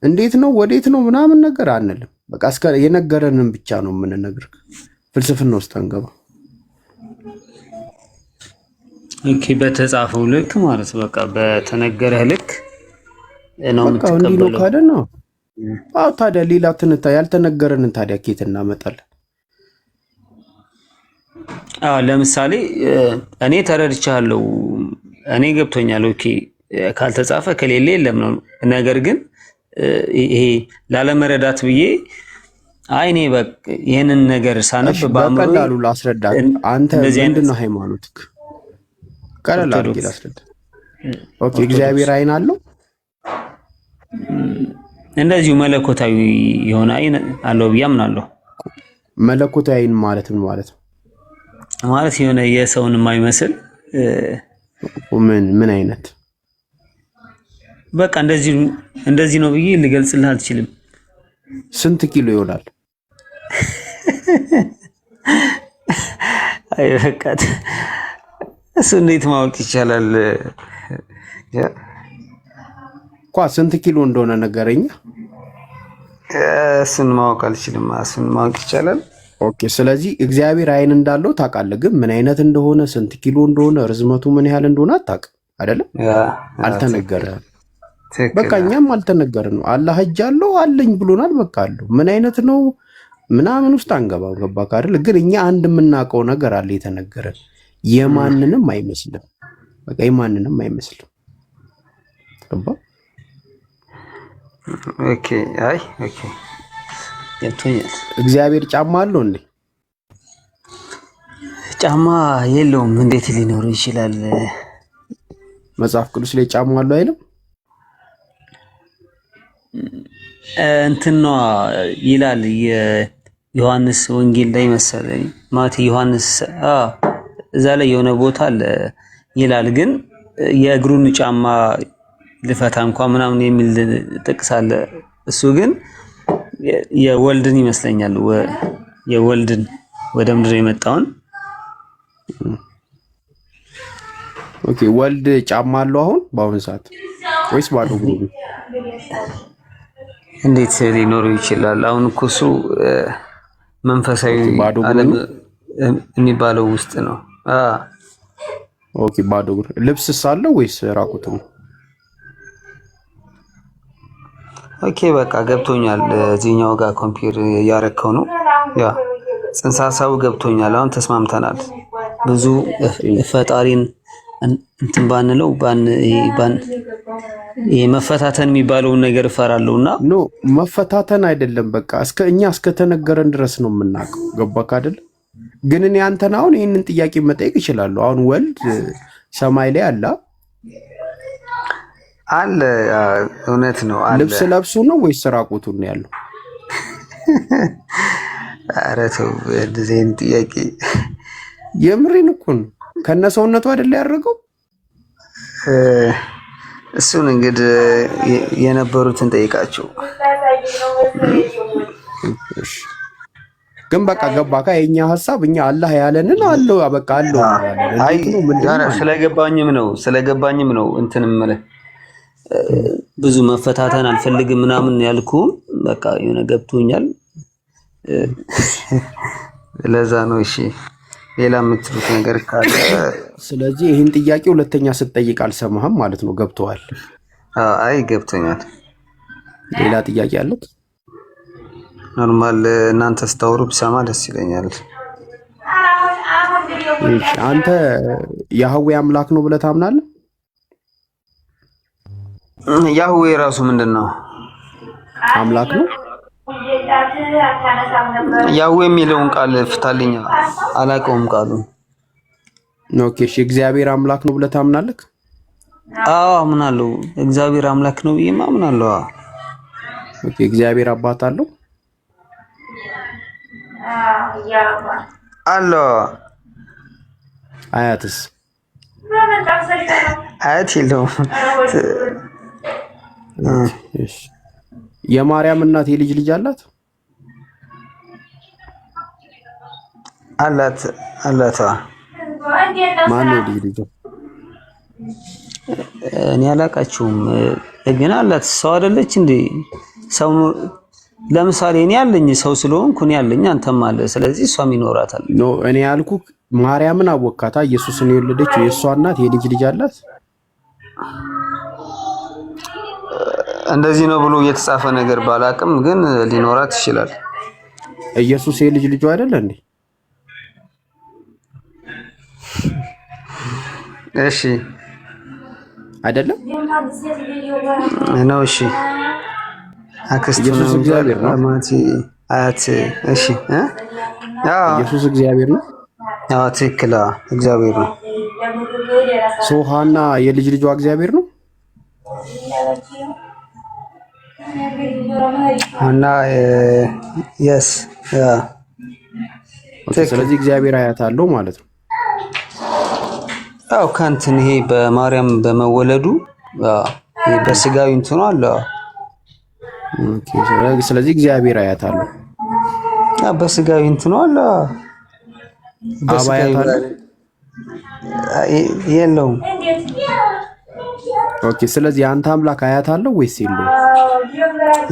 እንዴት ነው ወዴት ነው ምናምን ነገር አንልም። በቃ እስከ የነገረንን ብቻ ነው የምንነግርህ። ፍልስፍና ውስጥ አንገባ። ኦኬ በተጻፈው ልክ ማለት በቃ በተነገረህ ልክ ነው በቃ እንዲህ ነው ካለ ነው። አዎ ታዲያ ሌላ ያልተነገረንን ታዲያ ኬት እናመጣለን? ለምሳሌ እኔ ተረድቻለሁ፣ እኔ ገብቶኛል። ኦኬ ካልተጻፈ ከሌለ የለም ነው። ነገር ግን ይሄ ላለመረዳት ብዬ አይ እኔ ይሄንን ነገር ሳነብ በአእምሮዬ በቀላሉ ላስረዳ። አንተ ምንድነው ሃይማኖትክ? ቀላል አድርጌ ላስረዳ። ኦኬ እግዚአብሔር አይን አለው? እንደዚሁ መለኮታዊ የሆነ አይን አለው ብዬ አምናለሁ። መለኮታዊ አይን ማለት ምን ማለት ነው? ማለት የሆነ የሰውን የማይመስል ምን አይነት በቃ እንደዚህ ነው ብዬ ልገልጽልህ አልችልም። ስንት ኪሎ ይሆናል? አይ በቃ እሱ እንዴት ማወቅ ይቻላል? ስንት ኪሎ እንደሆነ ነገረኛ። እሱን ማወቅ አልችልም። እሱን ማወቅ ይቻላል? ኦኬ ስለዚህ እግዚአብሔር አይን እንዳለው ታውቃለህ፣ ግን ምን አይነት እንደሆነ ስንት ኪሎ እንደሆነ ርዝመቱ ምን ያህል እንደሆነ አታውቅም አይደለም? አልተነገረህም። በቃ እኛም አልተነገረንም። አላህ እጅ አለው አለኝ ብሎናል። በቃ አለው ምን አይነት ነው ምናምን ውስጥ አንገባም። ገባህ አይደል? ግን እኛ አንድ የምናውቀው ነገር አለ የተነገረን፣ የማንንም አይመስልም። በቃ የማንንም አይመስልም። ገባህ? ኦኬ አይ ኦኬ እግዚአብሔር ጫማ አለው እንዴ? ጫማ የለውም። እንዴት ሊኖረው ይችላል? መጽሐፍ ቅዱስ ላይ ጫማ አለው አይልም? እንትና ይላል የዮሐንስ ወንጌል ላይ መሰለኝ ማለት ዮሐንስ እዛ ላይ የሆነ ቦታ አለ ይላል። ግን የእግሩን ጫማ ልፈታ እንኳን ምናምን የሚል ጥቅስ አለ። እሱ ግን የወልድን ይመስለኛል የወልድን ወደ ምድር የመጣውን። ኦኬ ወልድ ጫማ አለው አሁን በአሁኑ ሰዓት ወይስ ባዶ እግሩ? እንዴት ሊኖረው ይችላል? አሁን እኮ እሱ መንፈሳዊ ዓለም የሚባለው ውስጥ ነው። ኦኬ ባዶ እግር። ልብስስ አለው ወይስ ራቁት ነው? ኦኬ በቃ ገብቶኛል። እዚህኛው ጋር ኮምፒውተር እያረከው ነው። ያ ጽንሰ ሀሳቡ ገብቶኛል። አሁን ተስማምተናል። ብዙ ፈጣሪን እንትን ባንለው ይሄ መፈታተን የሚባለውን ነገር እፈራለሁና ኖ መፈታተን አይደለም። በቃ እኛ እስከተነገረን ድረስ ነው የምናውቀው። ገባክ አይደል? ግን እኔ አንተን አሁን ይሄንን ጥያቄ መጠየቅ እችላለሁ። አሁን ወልድ ሰማይ ላይ አለ እውነት ነው አለ። ልብስ ለብሱ ነው ወይስ ራቁቱን ነው ያለው? ኧረ ተው እንደዚህ ጥያቄ የምሬን እኮ ነው። ከነሰውነቱ አይደል ያደረገው? እሱን እንግዲህ የነበሩትን ጠይቃቸው። ግን በቃ ገባካ? የኛ ሐሳብ እኛ አላህ ያለንን አለው በቃ አለው። አይ ስለገባኝም ነው እንትንም ማለት ብዙ መፈታተን አልፈልግም ምናምን ያልኩ በቃ የሆነ ገብቶኛል። ለዛ ነው። እሺ ሌላ የምትሉት ነገር ካለ? ስለዚህ ይህን ጥያቄ ሁለተኛ ስትጠይቅ አልሰማህም ማለት ነው። ገብቶሃል? አይ ገብቶኛል። ሌላ ጥያቄ አለ? ኖርማል እናንተ ስታወሩ ብሰማ ደስ ይለኛል። አንተ ያህዌ አምላክ ነው ብለህ ታምናለህ? ያህዌ ራሱ ምንድን ነው? አምላክ ነው። ያህዌ የሚለውን ቃል ፍታልኝ፣ አላውቀውም ቃሉን። ኦኬ እሺ፣ እግዚአብሔር አምላክ ነው ብለህ ታምናለህ? አዎ አምናለሁ። እግዚአብሔር አምላክ ነው ብዬ አምናለሁ። ኦኬ እግዚአብሔር አባት አለው? አለው። አያትስ? አያት የለውም። የማርያም እናት የልጅ ልጅ አላት? አላት። ማን ነው ልጅ ልጅ? እኔ አላውቃቸውም፣ ግን አላት። ሰው አይደለች እንዴ? ሰው ለምሳሌ እኔ ያለኝ ሰው ስለሆንኩ እኔ ያለኝ አንተም አለ። ስለዚህ እሷም ይኖራታል። ኖ እኔ ያልኩ ማርያምን አወካታ። ኢየሱስን የወለደችው የእሷ እናት የልጅ ልጅ አላት? እንደዚህ ነው ብሎ የተጻፈ ነገር ባላቅም ግን ሊኖራት ይችላል። ኢየሱስ የልጅ ልጇ አይደለ እንዴ? እሺ አይደለም ነው። እሺ አክስቱ ኢየሱስ ነው እግዚአብሔር ነው። አያት እሺ ኢየሱስ እግዚአብሔር ነው። አዎ ትክክል፣ እግዚአብሔር ነው። ሶሃና የልጅ ልጇ እግዚአብሔር ነው እና የስ ስለዚህ እግዚአብሔር አያት አለው ማለት ነው። አዎ ከእንትን ይሄ በማርያም በመወለዱ በስጋዊ እንትኑ አለ። ኦኬ ስለዚህ እግዚአብሔር አያት አለው። በስጋዊ እንትኑ አለ። አባያት አለ የለውም። ኦኬ ስለዚህ አንተ አምላክ አያት አለው ወይስ የለውም?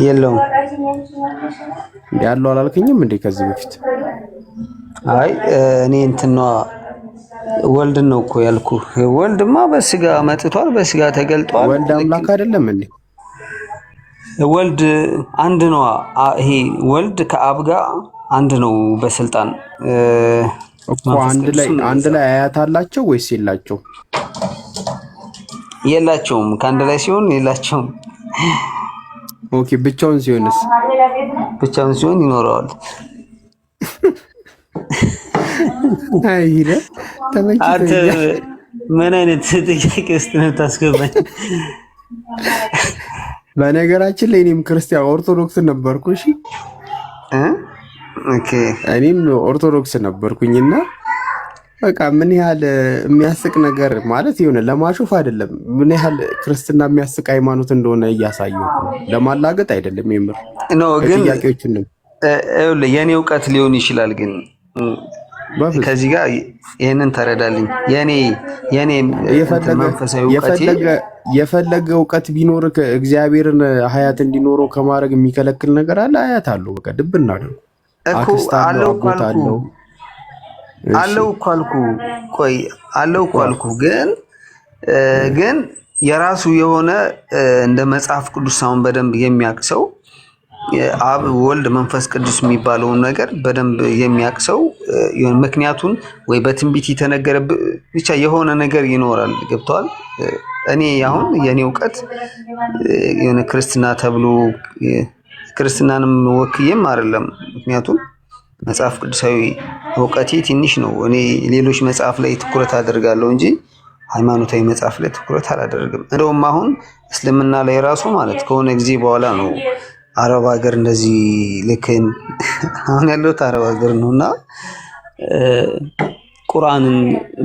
የለውም። ያለው አላልከኝም እንዴ ከዚህ በፊት? አይ እኔ እንትና ወልድ ነው እኮ ያልኩህ። ወልድማ በስጋ መጥቷል፣ በስጋ ተገልጧል። ወልድ አምላክ አይደለም እንዴ? ወልድ አንድ ነው። ይሄ ወልድ ከአብ ጋር አንድ ነው በስልጣን እኮ። አንድ ላይ አያት አላቸው ወይስ የላቸው? የላቸውም። ከአንድ ላይ ሲሆን የላቸውም። ኦኬ ብቻውን ሲሆንስ? ብቻውን ሲሆን ይኖረዋል። አይለ አንተ ምን አይነት ጥያቄ ውስጥ ነው ታስገባኝ? በነገራችን ላይ እኔም ክርስቲያን ኦርቶዶክስ ነበርኩ። እሺ ኦኬ እኔም ኦርቶዶክስ ነበርኩኝና በቃ ምን ያህል የሚያስቅ ነገር ማለት ይሁን ለማሾፍ አይደለም፣ ምን ያህል ክርስትና የሚያስቅ ሃይማኖት እንደሆነ እያሳየው ለማላገጥ አይደለም። የምር ነው ግን ጥያቄዎችን ነው የኔ እውቀት ሊሆን ይችላል ግን ከዚህ ጋር ይሄንን ተረዳልኝ። የኔ መንፈሳዊ እውቀት የፈለገ እውቀት ቢኖር እግዚአብሔርን ሀያት እንዲኖረው ከማድረግ የሚከለክል ነገር አለ? ሀያት አለው በቃ ድብና ነው እኮ አለው እኮ አልኩ። ቆይ አለው እኮ አልኩ። ግን የራሱ የሆነ እንደ መጽሐፍ ቅዱስ አሁን በደንብ የሚያውቅ ሰው አብ ወልድ መንፈስ ቅዱስ የሚባለውን ነገር በደንብ የሚያውቅ ሰው የሆነ ምክንያቱን ወይ በትንቢት የተነገረ ብቻ የሆነ ነገር ይኖራል። ገብቷል? እኔ አሁን የኔ እውቀት የሆነ ክርስትና ተብሎ ክርስትናንም ወክዬም አይደለም። ምክንያቱም መጽሐፍ ቅዱሳዊ እውቀቴ ትንሽ ነው። እኔ ሌሎች መጽሐፍ ላይ ትኩረት አደርጋለሁ እንጂ ሃይማኖታዊ መጽሐፍ ላይ ትኩረት አላደርግም። እንደውም አሁን እስልምና ላይ ራሱ ማለት ከሆነ ጊዜ በኋላ ነው አረብ ሀገር እንደዚህ ልክን አሁን ያለሁት አረብ ሀገር ነውና ቁርአንን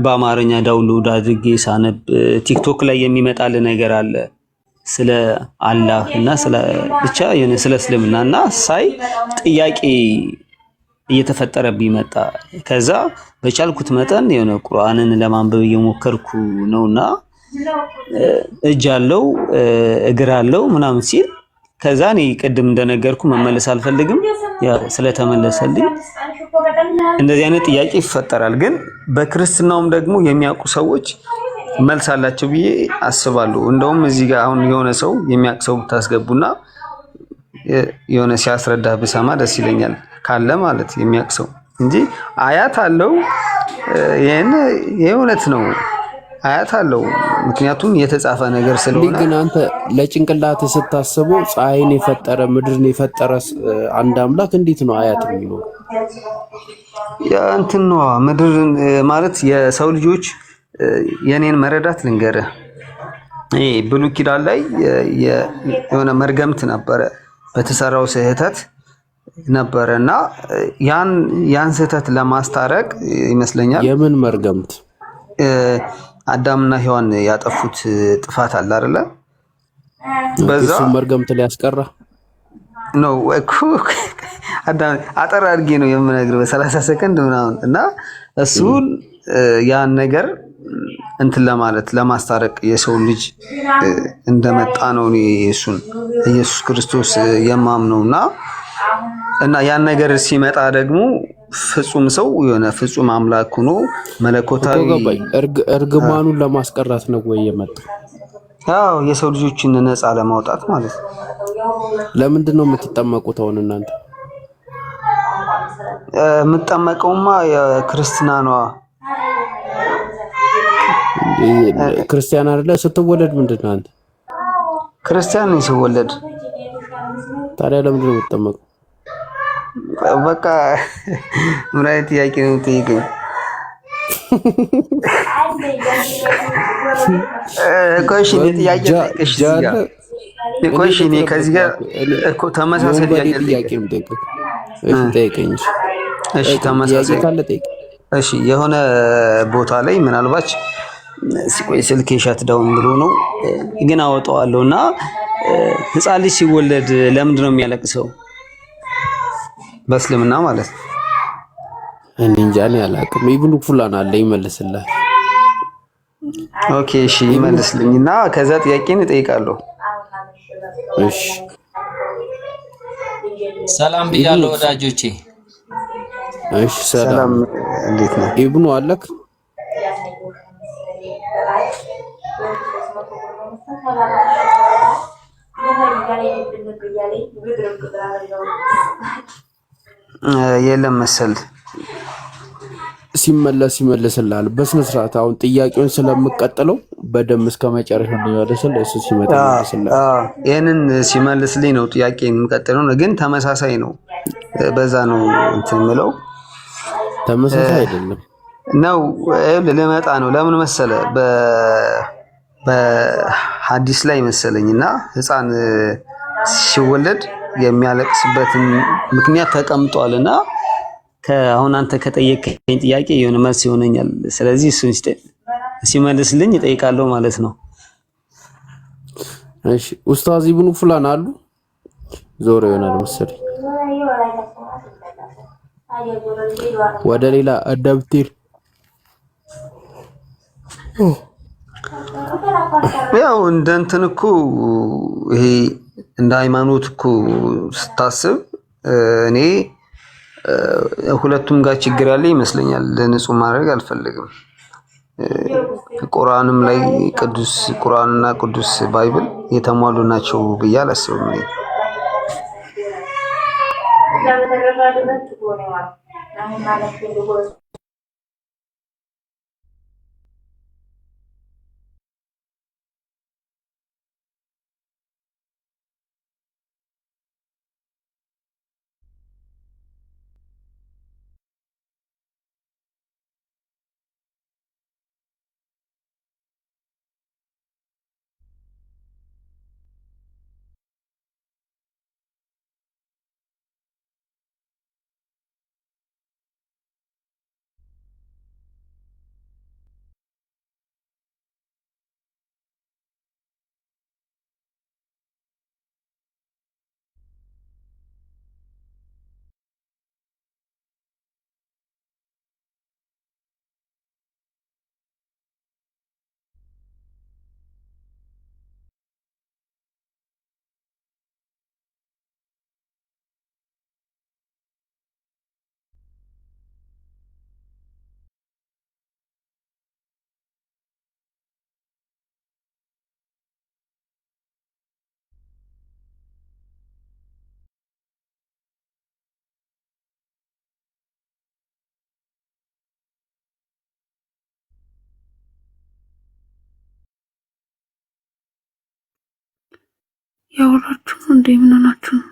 በአማርኛ ዳውንሎድ አድርጌ ሳነብ ቲክቶክ ላይ የሚመጣል ነገር አለ ስለ አላህ እና ስለ ብቻ የሆነ ስለ እስልምናና ሳይ ጥያቄ እየተፈጠረብኝ መጣ። ከዛ በቻልኩት መጠን የሆነ ቁርአንን ለማንበብ እየሞከርኩ ነውና እጅ አለው እግር አለው ምናምን ሲል ከዛ እኔ ቅድም እንደነገርኩ መመለስ አልፈልግም። ያ ስለተመለሰልኝ እንደዚህ አይነት ጥያቄ ይፈጠራል። ግን በክርስትናውም ደግሞ የሚያውቁ ሰዎች መልስ አላቸው ብዬ አስባለሁ። እንደውም እዚህ ጋር አሁን የሆነ ሰው የሚያውቅ ሰው ታስገቡና የሆነ ሲያስረዳ ብሰማ ደስ ይለኛል። ካለ ማለት የሚያውቅ ሰው እንጂ አያት አለው ይሄ እውነት ነው። አያት አለው ምክንያቱም የተጻፈ ነገር ስለሆነ። ግን አንተ ለጭንቅላት ስታስበው ፀሐይን የፈጠረ ምድርን የፈጠረ አንድ አምላክ እንዴት ነው አያት የሚኖር? ያ እንትን ነው ምድርን ማለት የሰው ልጆች የኔን መረዳት ልንገርህ። ብሉይ ኪዳን ላይ የሆነ መርገምት ነበረ፣ በተሰራው ስህተት ነበረና ያን ስህተት ለማስታረቅ ይመስለኛል። የምን መርገምት? አዳምና ሔዋን ያጠፉት ጥፋት አለ አይደለ? በዛ መርገምት ሊያስቀራ ነው እኮ አጠር አድርጌ ነው የምነግርህ በ30 ሰከንድ ምናምን እና እሱን ያን ነገር እንትን ለማለት ለማስታረቅ የሰው ልጅ እንደመጣ ነው እሱን ኢየሱስ ክርስቶስ የማምነውና እና ያን ነገር ሲመጣ ደግሞ ፍጹም ሰው የሆነ ፍጹም አምላክ ሆኖ መለኮታዊ እርግማኑን ለማስቀራት ነው ወይ የመጣው? ያው የሰው ልጆችን ነፃ ለማውጣት ማለት ነው። ለምንድን ነው የምትጠመቁት አሁን እናንተ? የምትጠመቀውማ የክርስትና ነው። ክርስቲያን አይደለ? ስትወለድ ምንድን ነው አንተ? ክርስቲያን ነኝ ስወለድ። ታዲያ ለምንድን ነው የምትጠመቀው? በቃ ምን አይነት ጥያቄ ነው የምትጠይቀኝ? ቆይሽ ጥያቄ ጠይቅሽ እዚህ ጋር ቆይሽ እኔ ከዚህ ጋር እኮ ተመሳሳይ ጥያቄ ነው የምጠይቀው። እሺ ጠይቀኝ። እሺ ተመሳሳይ ካለ ጠይቅ። እሺ የሆነ ቦታ ላይ ምናልባት ሲቆይ ስልኬ ሻት ዳውን ብሎ ነው ግን አወጣዋለሁና ህፃን ልጅ ሲወለድ ለምንድን ነው የሚያለቅሰው? በእስልምና ማለት ነው። እኔ እንጃ እኔ አላውቅም። ኢብኑ ፉላን አለ ይመልስልሃል። ኦኬ እሺ ይመልስልኝና ከዛ ጥያቄን እጠይቃለሁ። እሺ ሰላም ብያለሁ ወዳጆቼ። እሺ ሰላም እንዴት ነው? ኢብኑ አለክ? የለም መሰል ሲመለስ ይመልስልሃል በስነ ስርዓት። አሁን ጥያቄውን ስለምቀጥለው በደም እስከ መጨረሻ እንደሚያደርሰል እሱ ሲመጣ ይመልስልሃል። ይሄንን ሲመልስልኝ ነው ጥያቄን የምቀጥለው ነው፣ ግን ተመሳሳይ ነው። በዛ ነው እንትን የምለው ተመሳሳይ አይደለም ነው ልመጣ ነው። ለምን መሰለ በሐዲስ ላይ መሰለኝና ህፃን ሲወለድ የሚያለቅስበትን ምክንያት ተቀምጧልና አሁን አንተ ከጠየቀኝ ጥያቄ የሆነ መልስ ይሆነኛል። ስለዚህ እሱን ሲመልስልኝ እጠይቃለሁ ማለት ነው። እሺ ኡስታዝ ኢብኑ ፉላን አሉ? ዞር ይሆናል መሰለኝ ወደ ሌላ አዳብቴር። ያው እንደ እንትን እኮ ይሄ እንደ ሃይማኖት እኮ ስታስብ እኔ ሁለቱም ጋር ችግር ያለ ይመስለኛል። ለንጹህ ማድረግ አልፈልግም። ቁርአንም ላይ ቅዱስ ቁርአንና ቅዱስ ባይብል የተሟሉ ናቸው ብዬ አላስብም። ያወራችሁ እንዴ? ምን ሆናችሁ ነው?